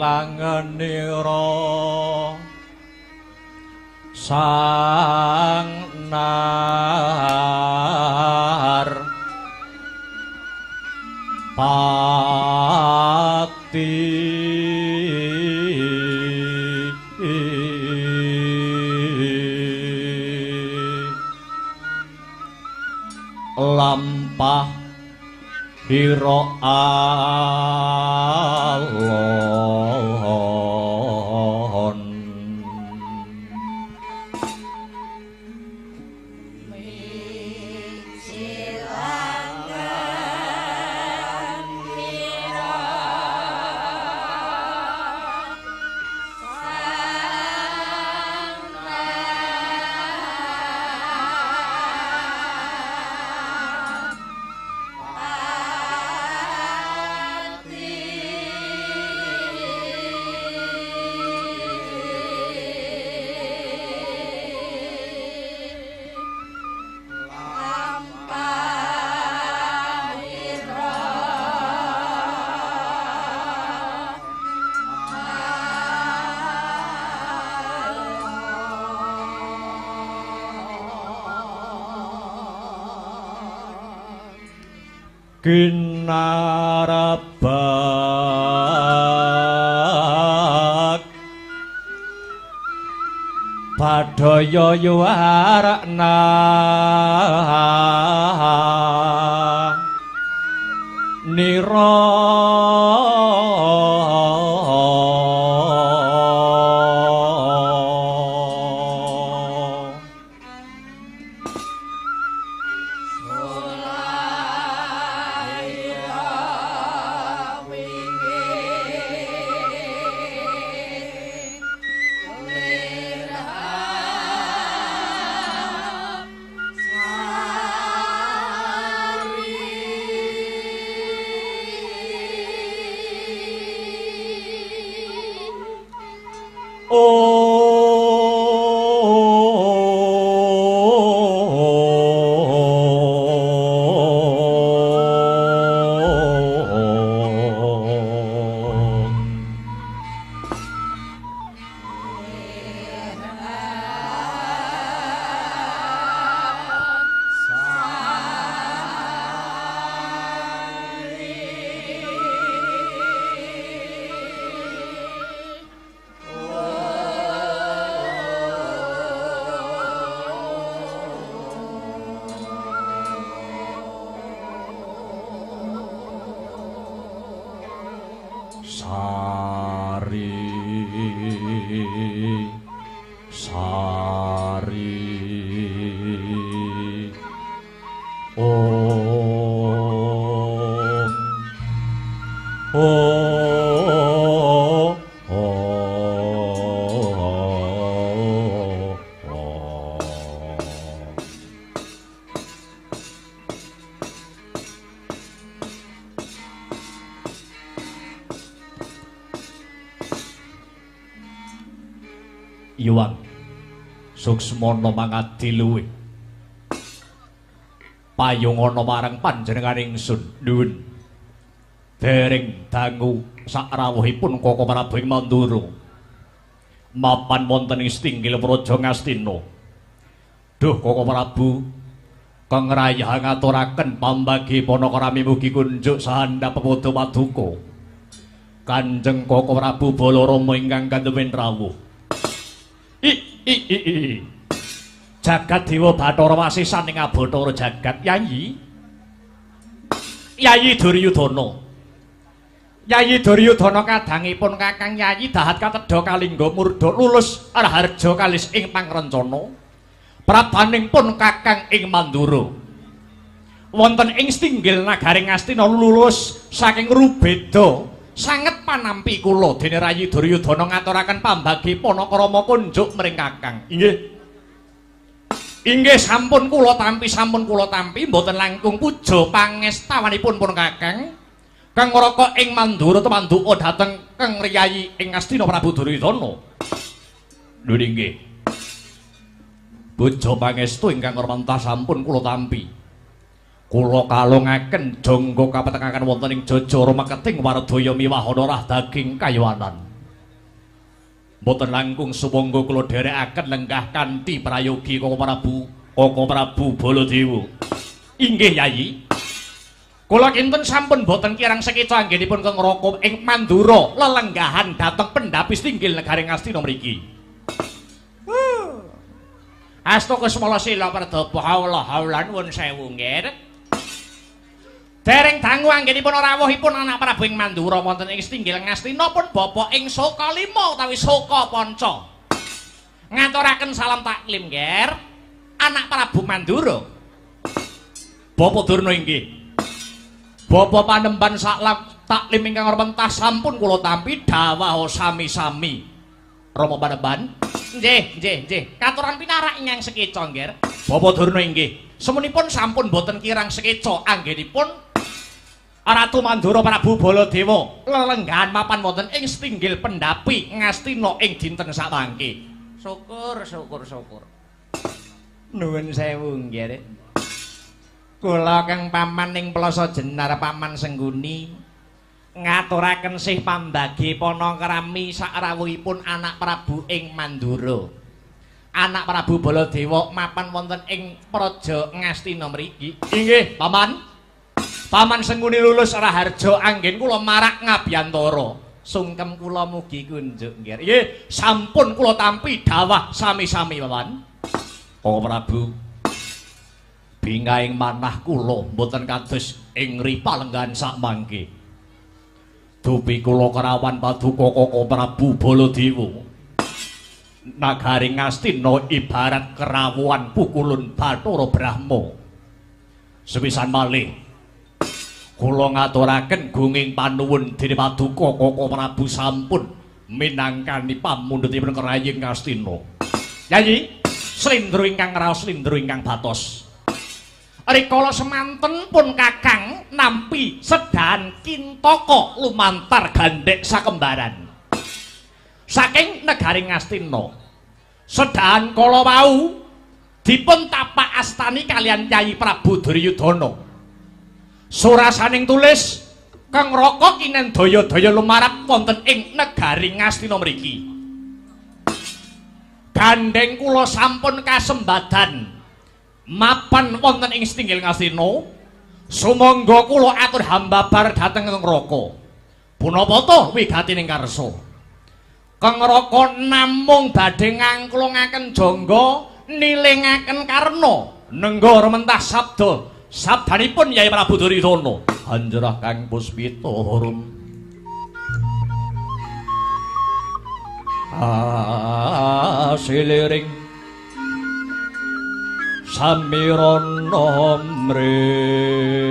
langenira sang nar pati lampah hira alon kinarabak padaya yuwarna nira Iwang Suksmana mangadi luwih payungana marang panjenengan ingsun nuwun dereng dangu sakrawuhipun Koko Prabu ing Mandura mapan wonten ing Stinggil Praja Ngastina. Duh Koko Prabu kang rayah ngaturaken pambagi Panakarami mugi kunjuk sahandhap pepodo paduka Kanjeng Koko Prabu Balarama ingkang kandemen rawuh. Jagat Dewa Bathara Wasisan ing Abathara jagat Yayi Duryudana. Yayi Duryudana kadangipun Kakang Yayi dahat katedha kalingga murda lulus raharja kalis ing pangrencana prabaningpun Kakang ing Mandura wonten ing Stinggil Nagari Ngastina lulus saking rubeda sanget panampi kula dene Yayi Duryudana ngaturaken pambagi Panakarama kunjuk mring Kakang. Inggih sampun kula tampi mboten langkung puja pangestawanipun pun Kakang kang ngraka ing Mandura temanduka dhateng Kang Yayi ing Ngastina Prabu Duryudana. Lho nggih. Puja pangestu ingkang kawentar sampun kula tampi. Kula kalungaken jangga kapetekaken wonten ing Jajara Meketing Wardaya miwah ana rah daging kayowanan. Mboten langkung sumangga kula dherekaken lenggah kanthi prayogi Koko Prabu Baladewa. Inggih Yayi. Kula kinten sampun boten kirang sekeca anggenipun Kang Raka ing Mandura lelenggahan dhateng pendhapi Stinggil Negari Ngastina mriki. Astu Kusmala Sila Pardapa haula haulan nuwun sewu nggih. Dereng dangu anggenipun rawuhipun anak Prabu ing Mandura wonten ing Stinggil Ngastina pun bapa ing Soka Lima utawi Soka Panca. Ngaturaken salam taklim nggih. Anak Prabu Mandura. Bapa Durna inggih. Bapa panemban saklam taklim ingkang kawentar sampun kula tampi dawuh sami-sami. Rama panemban. Nggih. Katuran pinarak ingkang sekeca nggih. Bapa Durna inggih. Semenipun sampun boten kirang sekeca anggenipun Ratu Mandura Prabu Baladewa lelenggahan mapan wonten ing Stinggil pendhapi Ngastina ing dinten samangke. Syukur. Nuwun sewu nggih. Kula kang paman ing Plasa Jenar Paman Sengguni ngaturaken sih pambagi Panakarami sakrawuhipun anak Prabu ing Mandura. Anak Prabu Baladewa mapan wonten ing Praja Ngastina mriki. Inggih, Paman. Paman Sengguni lulus raharja anggen kula marak ngabiyantara. Sungkem kula mugi kunjuk nggih. Nggih, sampun kula tampi dawuh sami-sami, Paman. Koko Prabu. Bingahing manah kula mboten kados ing ripalenggan sakmangke. Dupi kula kerawan paduka Koko Prabu Baladewa. Nagari Ngastina ibarat kerawuhan pukulun Bathara Brahma. Sepisan malih kula ngaturaken gunging panuwun dene paduka Koko Prabu sampun minangkani pamundhutipun Keraying Ngastina. Yayi, slendro ingkang raos slendro ingkang batos. Rikala semanten pun Kakang nampi sedahan Kintaka lumantar gandhek sakembaran. Saking Negari Ngastina. Sedahan kala wau dipun tapak astani kalian Yayi Prabu Duryudana. Surasaning tulis Kang Raka kinen daya-daya lumarap wonten ing Negari Ngastina mriki. Gandeng kula sampun kasembadan mapan wonten ing Stinggil Ngastina. Sumangga kula atur hambabar dhateng Kang Raka. Punapa to wigatining karsa? Kang Raka namung badhe ngangklungaken jangga nilingaken karna nenggara mentah sabda sabdanipun Yayi Prabu Duryudana. Anjrah Kang Puspita Harum. Asiliring samirana mrih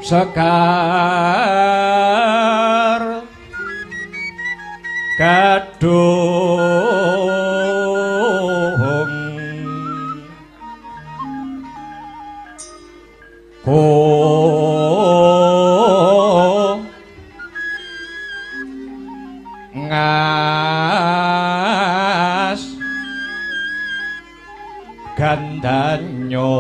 Sekar ngas gandanyo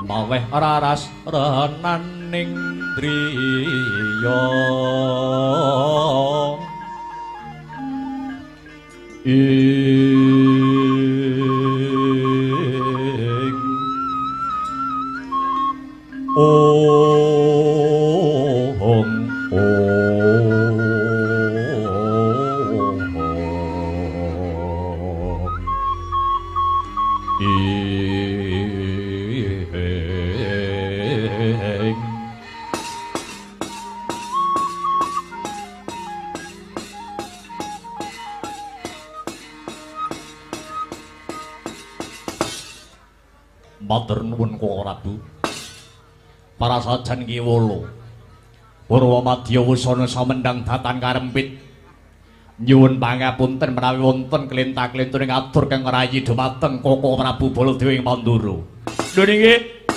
maweh raras renaning driya matur nuwun Kula Prabu. Para sajan kiwala. Purwamadya wusana samendang datan karempit. Nyuwun pangapunten menawi wonten kelintak-kelintuning atur kang rayi dhumateng Koko Prabu Baladewa ing Pandura. Lho nggih.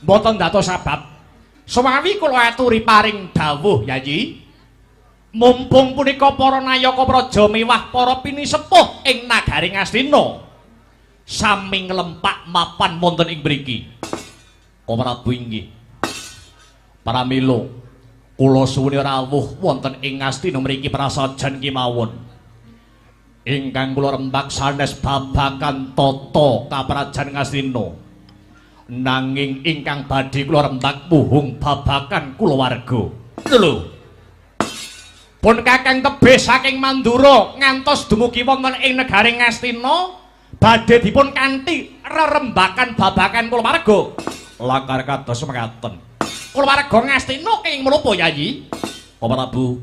Mboten dados sabab. Sumawi kula aturi paring dawuh, Yayi. Mumpung punika para nayaka praja mewah para pinisepuh ing nagari Ngastina. Sami nglempak mapan wonten ing mriki. Koko Prabu inggih. Pramila kula suwun rawuh wonten ing Ngastina mriki prasajan kemawon. Ingkang kula rembak sanes babagan tata kaprajan Ngastina. Nanging ingkang badhe kula rembak muhung babagan kulawarga. Lho. Pun kakang tebih saking Mandura ngantos dumugi wonten ing negari Ngastina. Badhe dipun kanthi rerembakan babakan kulawarga. Lakar kados mekaten. Kulawarga Ngastina ing menapa Yayi? Koko Prabu.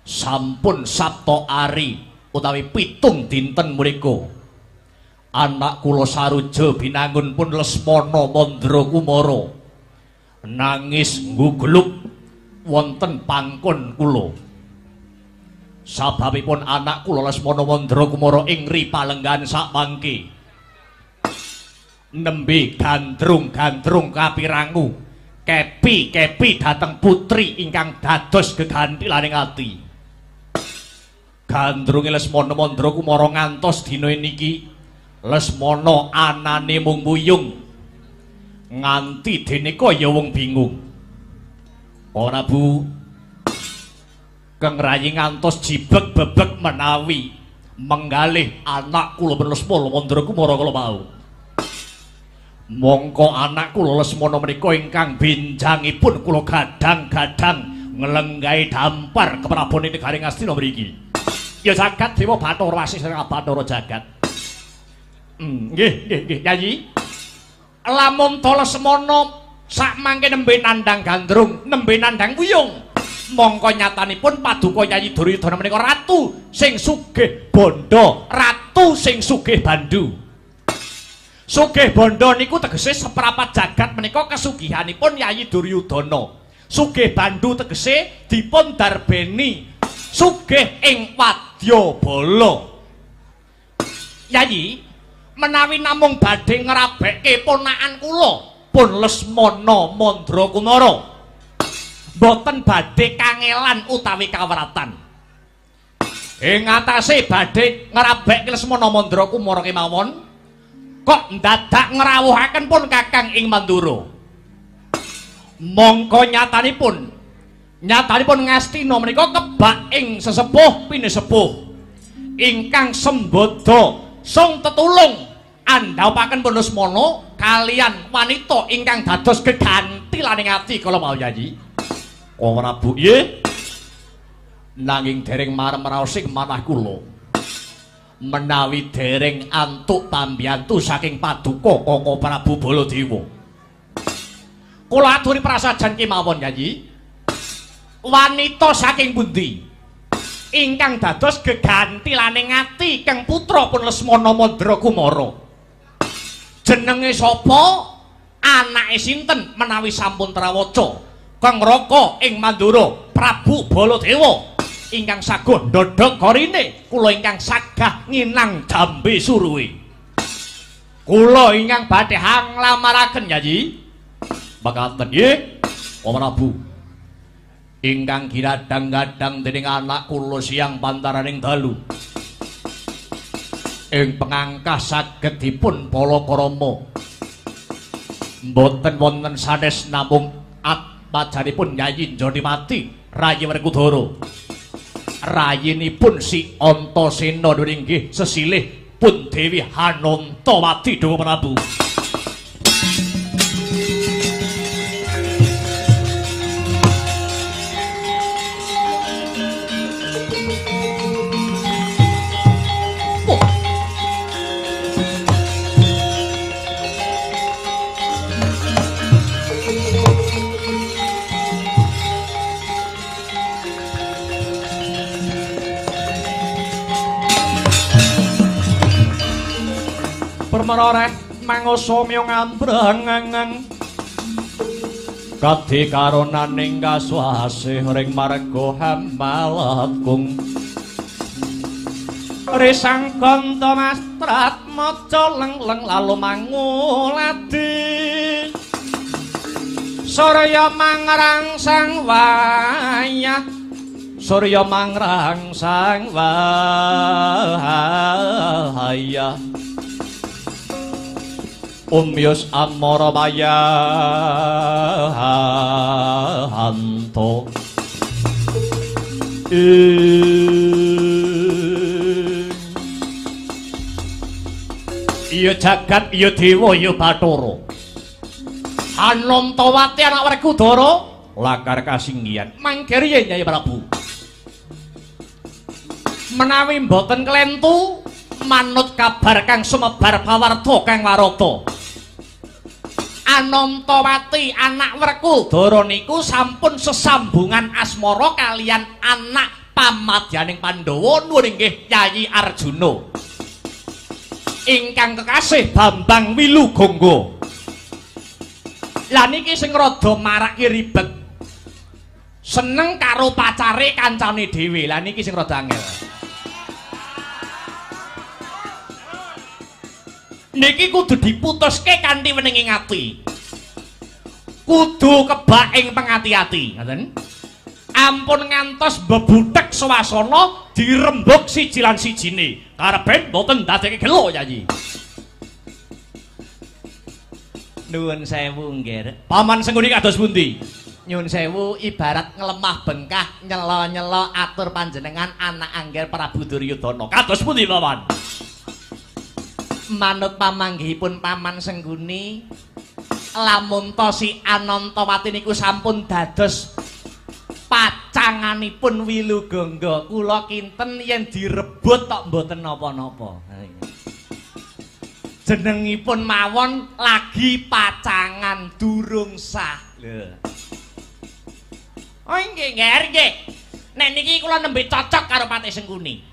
Sampun sapta ari utawi 7 dinten mriku. Anak kula saruja binangun pun Lesmana Mandra Kumara. Nangis nggugluk wonten pangkon kula. Sababipun anak kula Lesmana Mandra Kumara ing ripalenggan sakmangke nembe gandrung-gandrung kapirangu kepi-kepi dhateng putri ingkang dados gegantilaning ati. Gandrunge Lesmana Mandra Kumara ngantos dina niki Lesmana anane mung muyung nganti dene kaya wong bingung. Ora Bu Kang Rayi ngantos jibeg-bebeg menawi menggalih anak kula Lesmana Mandra Kumara kala mau. Mongko anak kula Lesmana menika ingkang benjangipun kula gadang-gadang nglenggahi dampar keprabon negari Ngastina mriki. Ya jagat Dewa Bathara Wasih sareng Bathara jagat. Nggih, Yayi. Lamun to Lesmana sakmangke nembe nandhang gandrung, nembe nandhang wuyung. Mongko nyatanipun paduka Yayi Duryudana menika ratu sing sugih bondo, ratu sing sugih bandu. Sugih bondo niku tegese seprapat jagat menika kesugihanipun Yayi Duryudana. Sugih bandu tegese dipun darbeni sugih ing wadyabala. Yayi, menawi namung badhe ngrabekke ponakan kula pun Lesmana Mandra Kumara. Boten badhe kangelan utawi kawratan. Ing atase badhe ngrabekke Lesmana Mandra Kumara kemawon kok ndadak ngrawuhaken pun Kakang ing Mandura. Mongko nyatanipun Ngastina menika kebak ing sesepuh pinisepuh ingkang sembada sung tetulung andhapaken pun Lesmana kalian wanita ingkang dados gegantilaning ati kala mau Yayi. Koko Prabu nggih. Nanging dereng marem raosing manah kula. Menawi dereng antuk pambiyantu saking paduka Koko Prabu Baladewa. Kula aturi prasajan kemawon Yayi. Wanita saking pundi? ingkang dados gegantilaning ati kang putra pun Lesmana Mandra Kumara. Jenenge sapa? Anake sinten menawi sampun trawaca? Kang Raka ing Mandura Prabu Baladewa ingkang saguh ndodhong korine kula ingkang sagah nginang jambe suruhe. Kula ingkang badhe nglamaraken Yayi. Makaten nggih, Pak Prabu. Ingkang giradang-gadang dening anak kula siang pantaraning dalu. Ing pengangkah saged dipun palakrama. Mboten wonten sanes namung pajaripun Yayi Jodimati Rayi Werkudara. Rayinipun si Antasena inggih sesilih pun Dewi Hanantawati Dewa Prabu. Permaroreh mangasa miyong ambrang kadhe karonaning kaswasih ring marga Hamalatgung Risang Ganta Mastrat maca lengleng lalu manguladi Surya mangrangsang wayah Surya mangrangsang wayah Umyus amara bayahanto iya jagat iya dewa iya Bathara Hanantawati anak Werkudara lakar kasinggihan mangger yen Nyai Prabu menawi mboten klentu manut kabar kang sumebar pawarta kang warata Anantawati anak Werkudara niku sampun sesambungan asmara kalian anak pamadyaning Pandhawa nuwun inggih Yayi Arjuna ingkang kekasih Bambang Wilugangga. Lah niki sing rada marake ribet seneng karo pacare kancane dhewe. Lah niki sing rada angel. Niki kudu diputuske kanthi weninging ati. Kudu kebak ing pengati-ati, ngoten. Ampun ngantos bebutek swasana dirembug siji lan sijine. Karepen mboten dadeke gelo Yayi. Nuwun sewu nggih. Paman Sengguni kados pundi? Nyuwun sewu ibarat ngelemah bengkah nyela-nyela atur panjenengan anak angger Prabu Duryudana. Kados pundi paman? Manut pamanggihipun Paman Sengguni lamun to si Anantawati niku sampun dados pacanganipun Wilugangga kula kinten yen direbut tok mboten napa-napa jenengipun mawon lagi pacangan durung sah lho oh nggih nggih nek niki kula nembe cocok karo Patih Sengguni.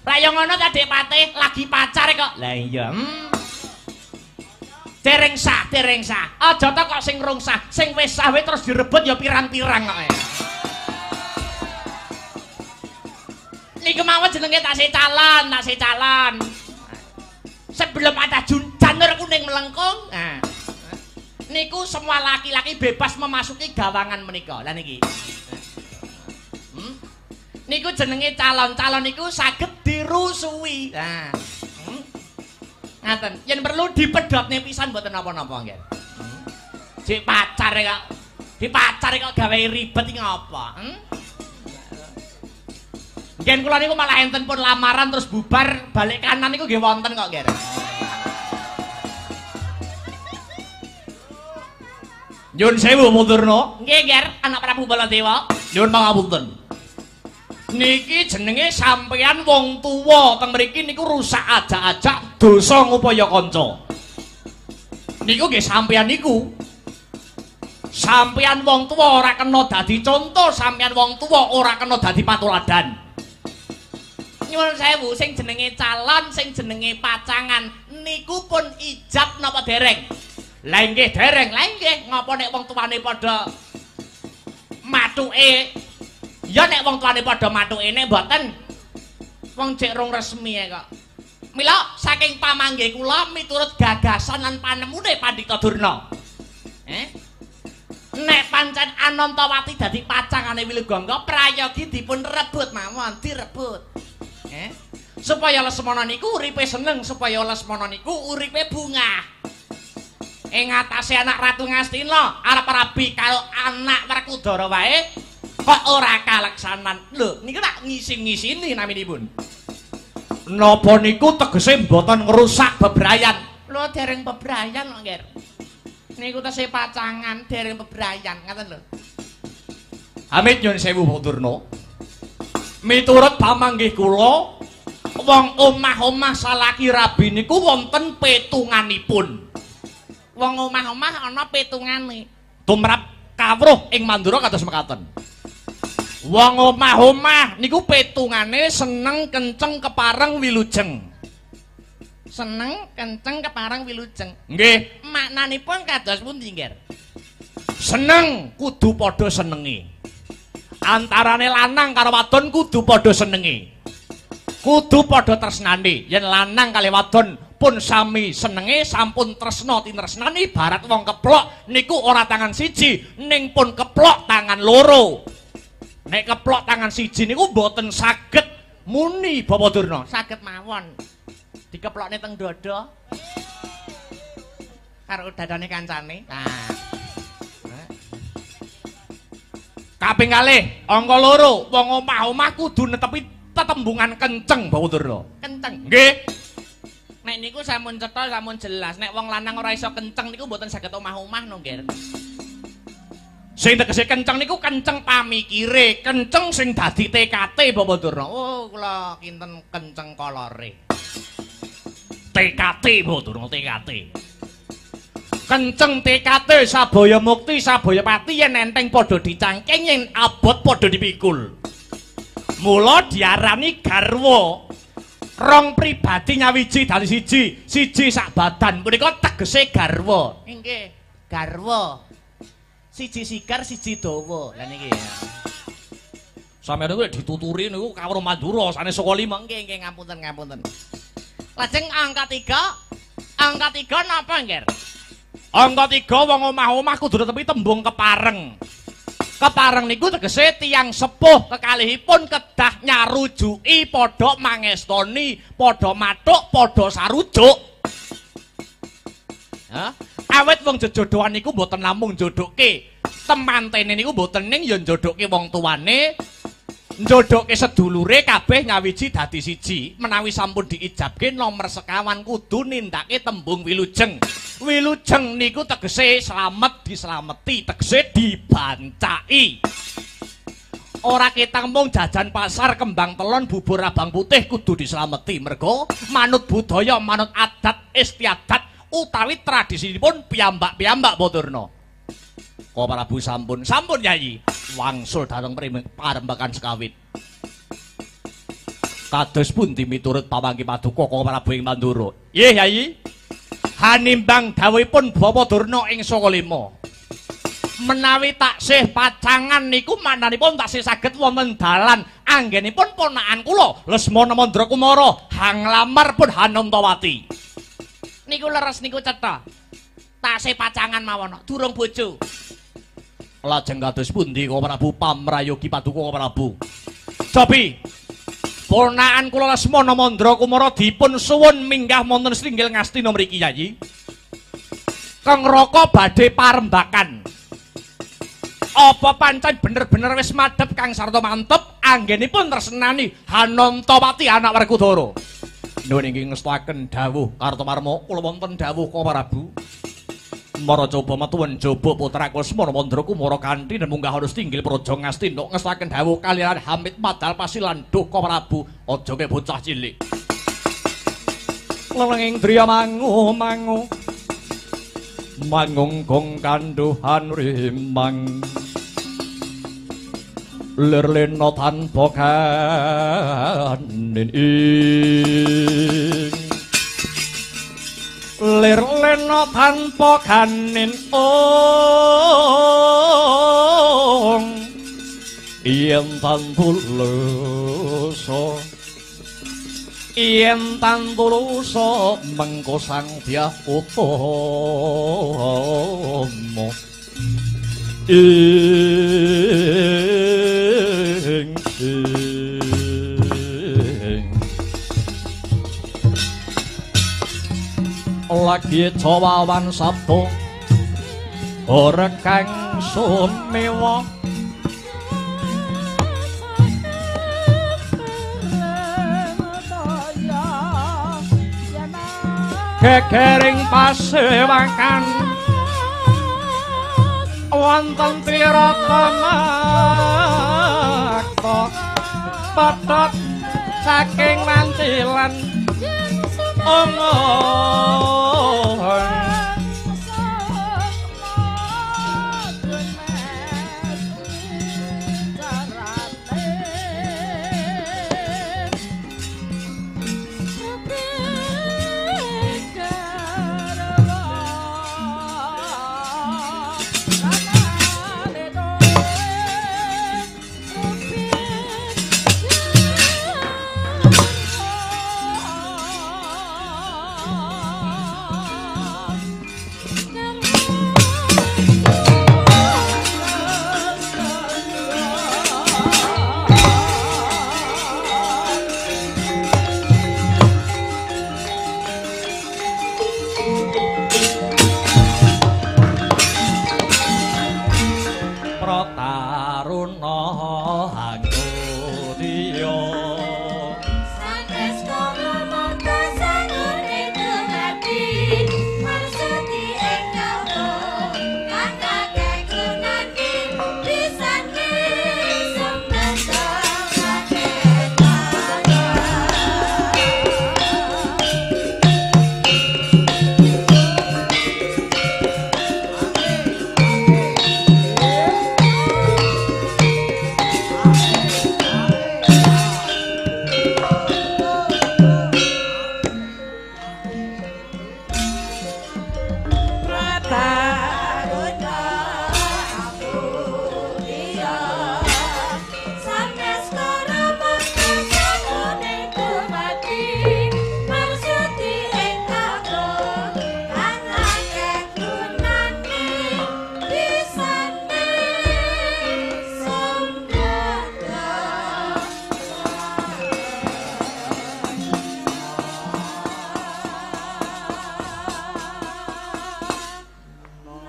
Lah yo ngono ta Dik Patih lagi pacar kok. Lah iya. Dereng sah. Aja to kok sing rung sah, sing wis sah terus direbut ya pirang-pirang kok. Niku mawon jenenge tasih calon. Sebelum ada janur kuning melengkung. Nah. Niku semua laki-laki bebas memasuki gawangan menika. Lah niki. Niku jenenge calon-calon niku saged dirusui. Nah. Ngaten, yen perlu dipedhotne pisan mboten napa-napa nggih. Jek pacare kok. Dipacare kok gawe ribet iki ngapa? Nggih kula niku malah enten pun lamaran terus bubar balik kanan niku nggih wonten kok nggih. Nyuwun sewu mundurna. Nggih, Nger, anak Prabu Baladewa. Nyuwun pangapunten. Niki jenenge sampeyan wong tuwa teng mriki niku rusak ajak-ajak dosa ngupaya kanca. Niku nggih sampeyan niku Sampeyan wong tuwa ora kena dadi conto, sampeyan wong tuwa ora kena dadi patuladan. Nyuwun sewu, sing jenenge calon, sing jenenge pacangan niku pun ijab napa dereng? Lah nggih dereng. Lah nggih, ngapa nek wong tuane padha mathuke? Ya nek wong tuane padha mathuke nek mboten wong cek rong resmi kok. Mila saking pamanggih kula miturut gagasan lan panemune Pandhita Durna. Nek pancen Anantawati dadi pacangane Wilugangga, prayogi dipun rebut mawon, direbut. Supaya Lesmana niku uripe seneng, supaya Lesmana niku uripe bungah. Ing atase anak Ratu Ngastina arep rabi karo anak Werkudara wae kok ora kaleksanan. Lho, niku tak ngisi-ngisini naminipun. Napa niku tegese mboten ngrusak bebrayan? Lho dereng bebrayan kok, Nggih. Niku tesih pacangan dereng bebrayan, ngaten lho. Amit nyuwun sewu Pak Durna. Miturut pamanggih kula, wong omah-omah salaki rabi niku wonten petunganipun. Wong omah-omah ana petungane. Tumrap kawruh ing Mandura kados mekaten. Wong omah-omah niku petungane seneng kenceng kepareng wilujeng. Seneng kenceng kepareng wilujeng. Nggih, Maknanipun kados pundi, Nggih? seneng kudu padha senenge. Antarane lanang karo wadon kudu padha senenge. Kudu padha tresnane. Yen lanang kali wadon pun sami senenge, sampun tresna tinresnani, barat wong keplok niku ora tangan siji, ning pun keplok tangan loro. Nek keplok tangan siji niku mboten saged muni Bapak Durna. Saged mawon. Dikeplokne teng dada. Karo dadane kancane. Nah. Kaping kalih, angka loro, wong omah-omah kudu netepi tetembungan kenceng Bapak Durna. Kenceng. Nggih. Nek niku sampun cetha, sampun jelas. Nek wong lanang ora iso kenceng niku mboten saged omah-omah no, Nggih. Sing tegese kenceng niku kenceng pamikire, kenceng sing dadi TKT Bapak Durna. Oh, kula kinten kenceng kolore. TKT Bapak Durna, TKT. Kenceng TKT sabaya mukti, sabaya pati yen enteng padha dicangking, yen abot padha dipikul. Mula diarani garwa. Rong pribadi nyawiji dadi siji, siji sak badan. Punika tegese garwa. Nggih, garwa. Siji sigar, siji dawa. Lah niki. Sampeyan niku dituturi niku kawruh Mandura sanes saka 5. Nggih, ngapunten. Lajeng angka 3. Angka 3 napa, Nggih? Angka 3 wong omah-omah kudu netepi tembung kepareng. Kepareng niku tegese tiyang sepuh kekalihipun kedah nyarujuki padha mangestoni, padha mathuk, padha sarujuk. Awet wong jejodohan niku mboten namung njodokke temantene niku mboten ning ya njodokke wong tuane, njodokke sedulure kabeh nyawiji dadi siji. Menawi sampun diijabke nomor sekawan kudu nindake tembung wilujeng. Wilujeng niku tegese slamet, dislameti, tegese dibancaki. Ora ketang mung jajan pasar kembang telon bubur abang putih kudu dislameti mergo manut budaya, manut adat istiadat utawi tradisinipun piyambak-piyambak Bapak Durna. Kok Prabu sampun Yayi wangsul dhateng parembakan sekawit. Kados pundi miturut pamanggih paduka Kok Prabu ing Mandura? Nggih Yayi. Hanimbang dawuhipun Bapak Durna ing Sakalima. Menawi taksih pacangan niku mananipun taksih saged wonten dalan anggenipun ponakan kula Lesmana Mandra Kumara hanglamar pun Hanantawati. Niku leres niku cetha. Taksih pacangan mawon, durung bojo. Lajeng kados pundi Kok Prabu pamrayogi paduka Kok Prabu? Cobi ponakan kula Lesmana Mandra Kumara dipun suwun minggah wonten Sringgil Ngastina mriki Yayi. Kang Raka badhe parembakan. Apa pancen bener-bener wis madhep Kang sarta mantep anggenipun tresnani Hanantawati anak Werkudara. Nuwun inggih ngestakaken dawuh Kartomarma kula wonten dawuh Kok Prabu. Mara coba matuwun jaba putra Lesmana Mandra Kumara kanthi munggah ana Stinggil Praja Ngastina ngestakaken dawuh kaliyan Hamid Madal Pasilan Duh Kok Prabu aja ke bocah cilik. Lelenging driya mangu mangungkung kanduhan rimang lirlena tanpa kanin ing lirlena tanpa kanin ong yen tantuluso yen tantuluso mengko sang dia utama ing lagi cawawan sabda ora kang sumewa kekering pasewakan wonten tirata makta patot saking mantilan omongan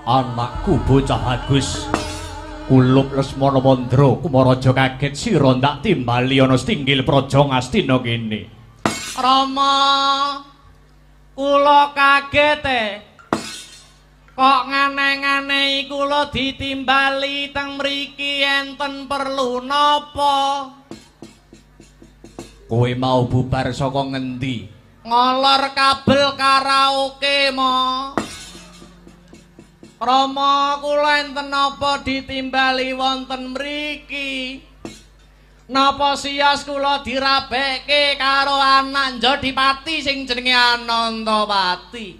anakku bocah bagus kulup Lesmana Mandra Kumaraja kaget sira ndak timbali ana stinggil praja Ngastina kene Rama kula kaget kok ngane-ngane kula ditimbali teng mriki enten perlu napa kowe mau bubar saka ngendi ngolor kabel karaoke mo Rama kula enten napa ditimbali wonten mriki napa sias kula dirabekke karo anak Jodipati sing jenenge Anantawati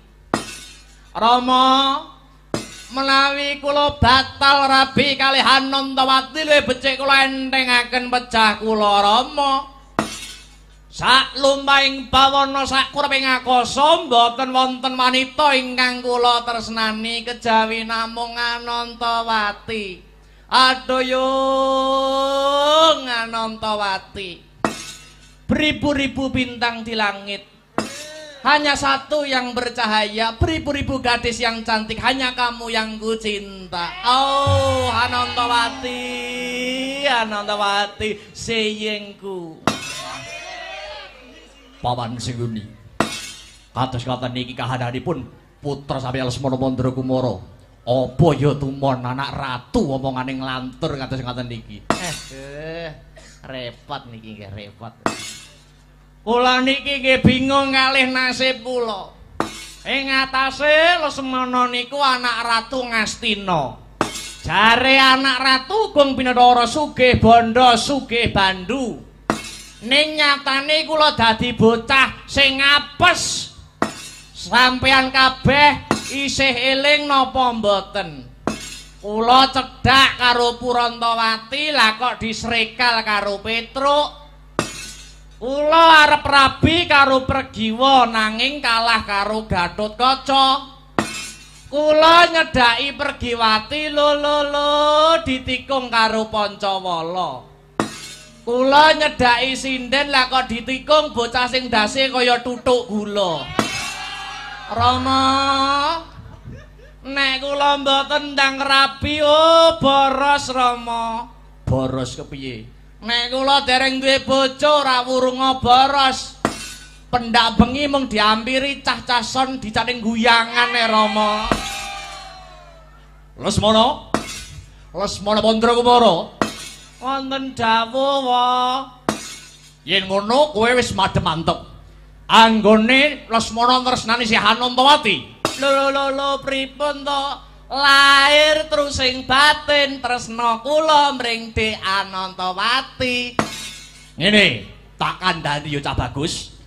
Rama menawi kula batal rabi kalih Anantawati luwih becik kula entengaken pecah kula Rama sak lumpahing bawana sak kureping akasa mboten wonten wanita ingkang kula tresnani kejawi namung Anantawati. Adoyong Anantawati. Beribu-ribu bintang di langit. Hanya satu yang bercahaya, beribu-ribu gadis yang cantik, hanya kamu yang ku cinta. Oh, Anantawati, Anantawati, seyengku. Pawan Singguni kados kata niki kahananipun putra sami Lesmana Mandra Kumara apa ya tumon anak ratu omongane nglantur kados ngaten niki repot niki nggih repot kula niki nggih bingung kalih nasib kula Ing atase Lesmana niku anak Ratu Ngastina. Jare anak ratu Gung Pinadara sugih bondo sugih bandu. Ning nyatane kula dadi bocah sing apes. Sampeyan kabeh isih eling napa mboten? Kula cedhak karo Purantawati lah kok disrekal karo Petruk. Kula arep rabi karo Pregiwa nanging kalah karo Gatotkaca. Kula nyedhaki Pergiwati lho ditikung karo Pancawala. Kula nyedhaki sinden lah kok ditikung bocah sing dase kaya tutuk gula. Rama, nek kula mboten ndang rabi boros Rama. Boros kepiye? Nek kula dereng duwe bojo ora wurunga boros. Pendak bengi mung diampiri cah-cah son dicating guyangane Rama. Lesmana Mandrakumara wonten dawuh yen ngono kowe wis madhep mantep. Anggone Lesmana tresnani si Anantawati. Lho pripun to? Lahir terus sing batin tresna kula mring Dek Anantawati. Ngene, tak kandhani yo Cah Bagus.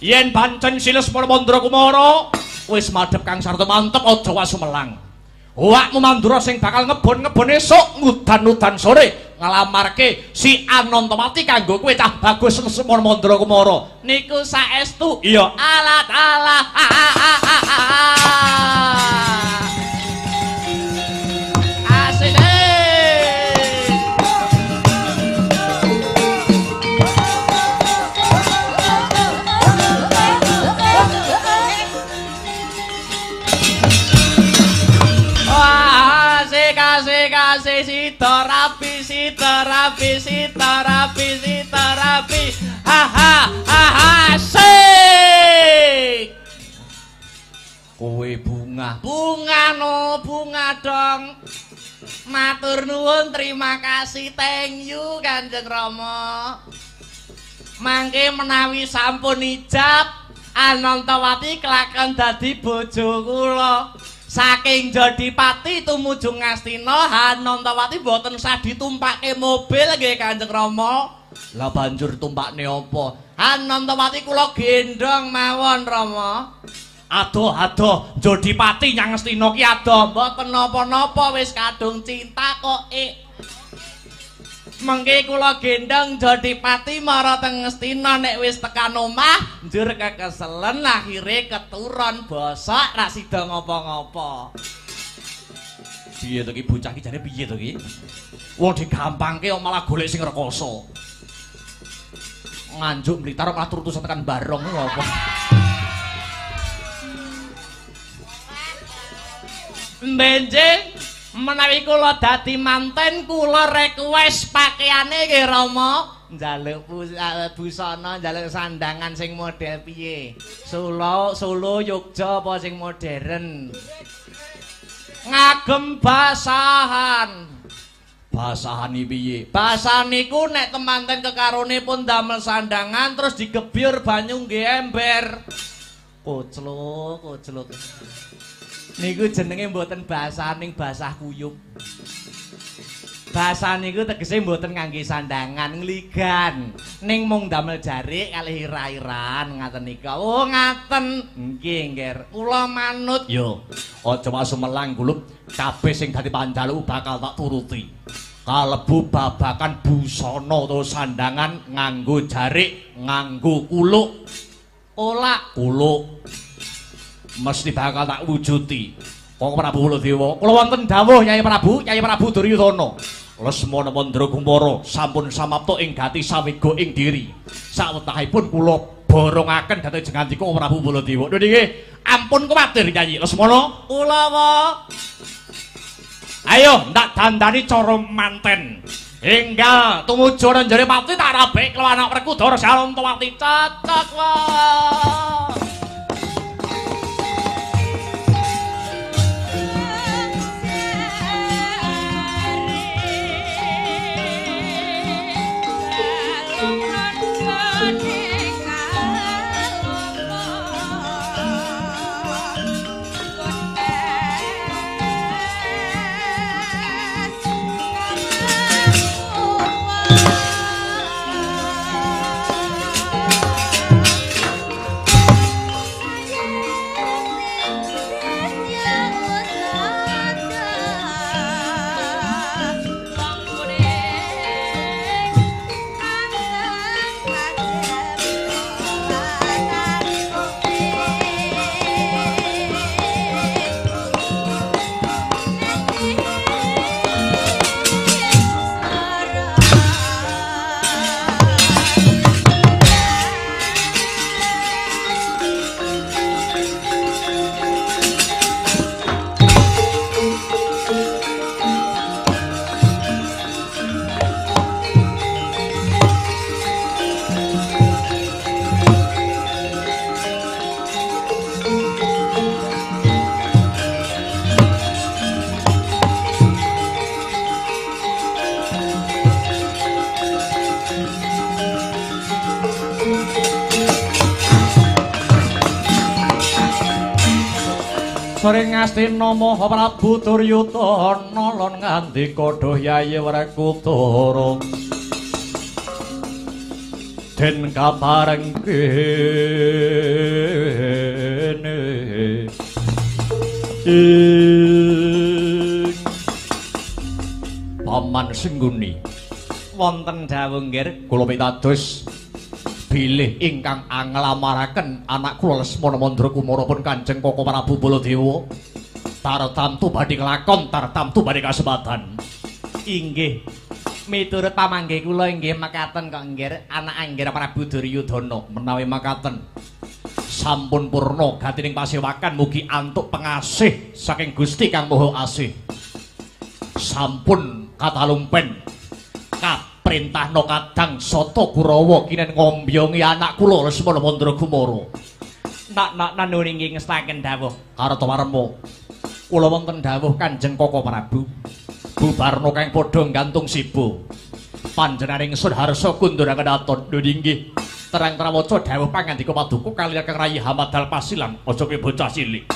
Yen pancen si Lesmana Mandrakumara wis madhep kang sarta mantep aja wasumelang. Awakmu Mandura sing bakal ngebon esuk ngudan-udan sore nglamarke si Anantawati kanggo kowe Cah Bagus Lesmana Mandrakumara. Niku saestu. Iya. Alat. Sitarapi. Ha sik. Kowe bunga dong. Matur nuwun, terima kasih, thank you Kanjeng Rama. Mangke menawi sampun ijab Anantawati kelakon dadi bojo kula. Saking Jodipati tumuju Ngastina, Anantawati mboten sah ditumpake mobil nggih Kanjeng Rama. Lah banjur tumpakne apa? Anantawati kula gendong mawon Rama. Adoh Jodipati nyang Ngastina ki adoh mboten napa-napa wis kadung cinta kok. Mengke kula gendong Jodipati mara teng Ngastina, nek wis tekan omah njur kekeselen akhire keturun bosok ra sida ngapa-ngapa. Piye to ki bocah ki jane piye to ki? Wong digampangke kok malah golek sing rekoso. Nganjuk Blitar malah turu tekan Barong ngopo. Benjing menawi kula dadi manten kula request pakaiane nggih Rama. Njaluk busana, njaluk sandangan sing model piye? Solo Yogya apa sing modern? Ngagem basahan. Basahan iki piye? Basahan niku nek temanten kekarone pun damel sandangan terus digebyur banyu nggih ember. Kocluk. Niku jenenge mboten basahan ning basah kuyup. Basah niku tegese mboten ngangge sandangan ngligan. Ning mung damel jarik kalih ira-iran ngaten nika. Oh ngaten. Nggih. Kula manut. Yo, aja wasumelang kulup. Kabeh sing dadi panjaluk bakal tak turuti. Kalebu babakan busana utawa sandangan nganggo jarik, nganggo kuluk. Kuluk. Mesti bakal tak wujuti. Kok Prabu Baladewa, kula wonten dawuh Nyai Prabu Duryudana. Lesmana Mandrakumara sampun samapta ing gati sawega ing diri. Sawetahipun kula borongaken dhateng jengandika Prabu Baladewa. Lho nggih, ampun kuwatir Nyai Lesmana. Kula ayo ndak dandani cara manten. Enggal tumuju Ranjare Pati tak rabek kelawan anak Werkudara Anantawati cocok wae. sring Astina Maha Prabu Duryudana lan ngandika duh Yayi Wrekudara den kapareng kene Paman Sengguni wonten dawuh nggih kula pitados bilih ingkang anglamaraken anak kula Lesmana Mandra Kumara pun Kanjeng Koko Prabu Baladewa tartamtu badhe nglakon tartamtu badhe kasebatan inggih miturut pamanggih kula inggih mekaten kok nggih anak Angger Prabu Duryudana menawi mekaten sampun purna gatining pasewakan mugi antuk pengasih saking Gusti Kang Maha Asih sampun katalumpen kaprintahna kadang Sata Kurawa kinen ngombyongi anak kula Lesmana Mandra Kumara nak nuwun inggih ngestaken dawuh Kartawarma kula wonten dawuh Kanjeng Koko Prabu bubarna kang padha nggantung sibo panjenengan ingsun harsa kundur kedaton nuwun inggih terang trawaca dawuh pangandika paduka kaliyan Kang Rayi Hamadal Pasilan aja ke bocah cilik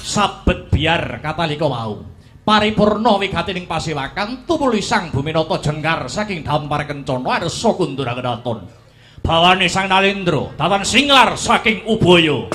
sabet biar katalika wau paripurna wigatining pasewakan tumuli Sang Buminata jengkar saking dampar kencana arsa kundur kedaton bawane Sang Nalendra datan singlar saking Ubaya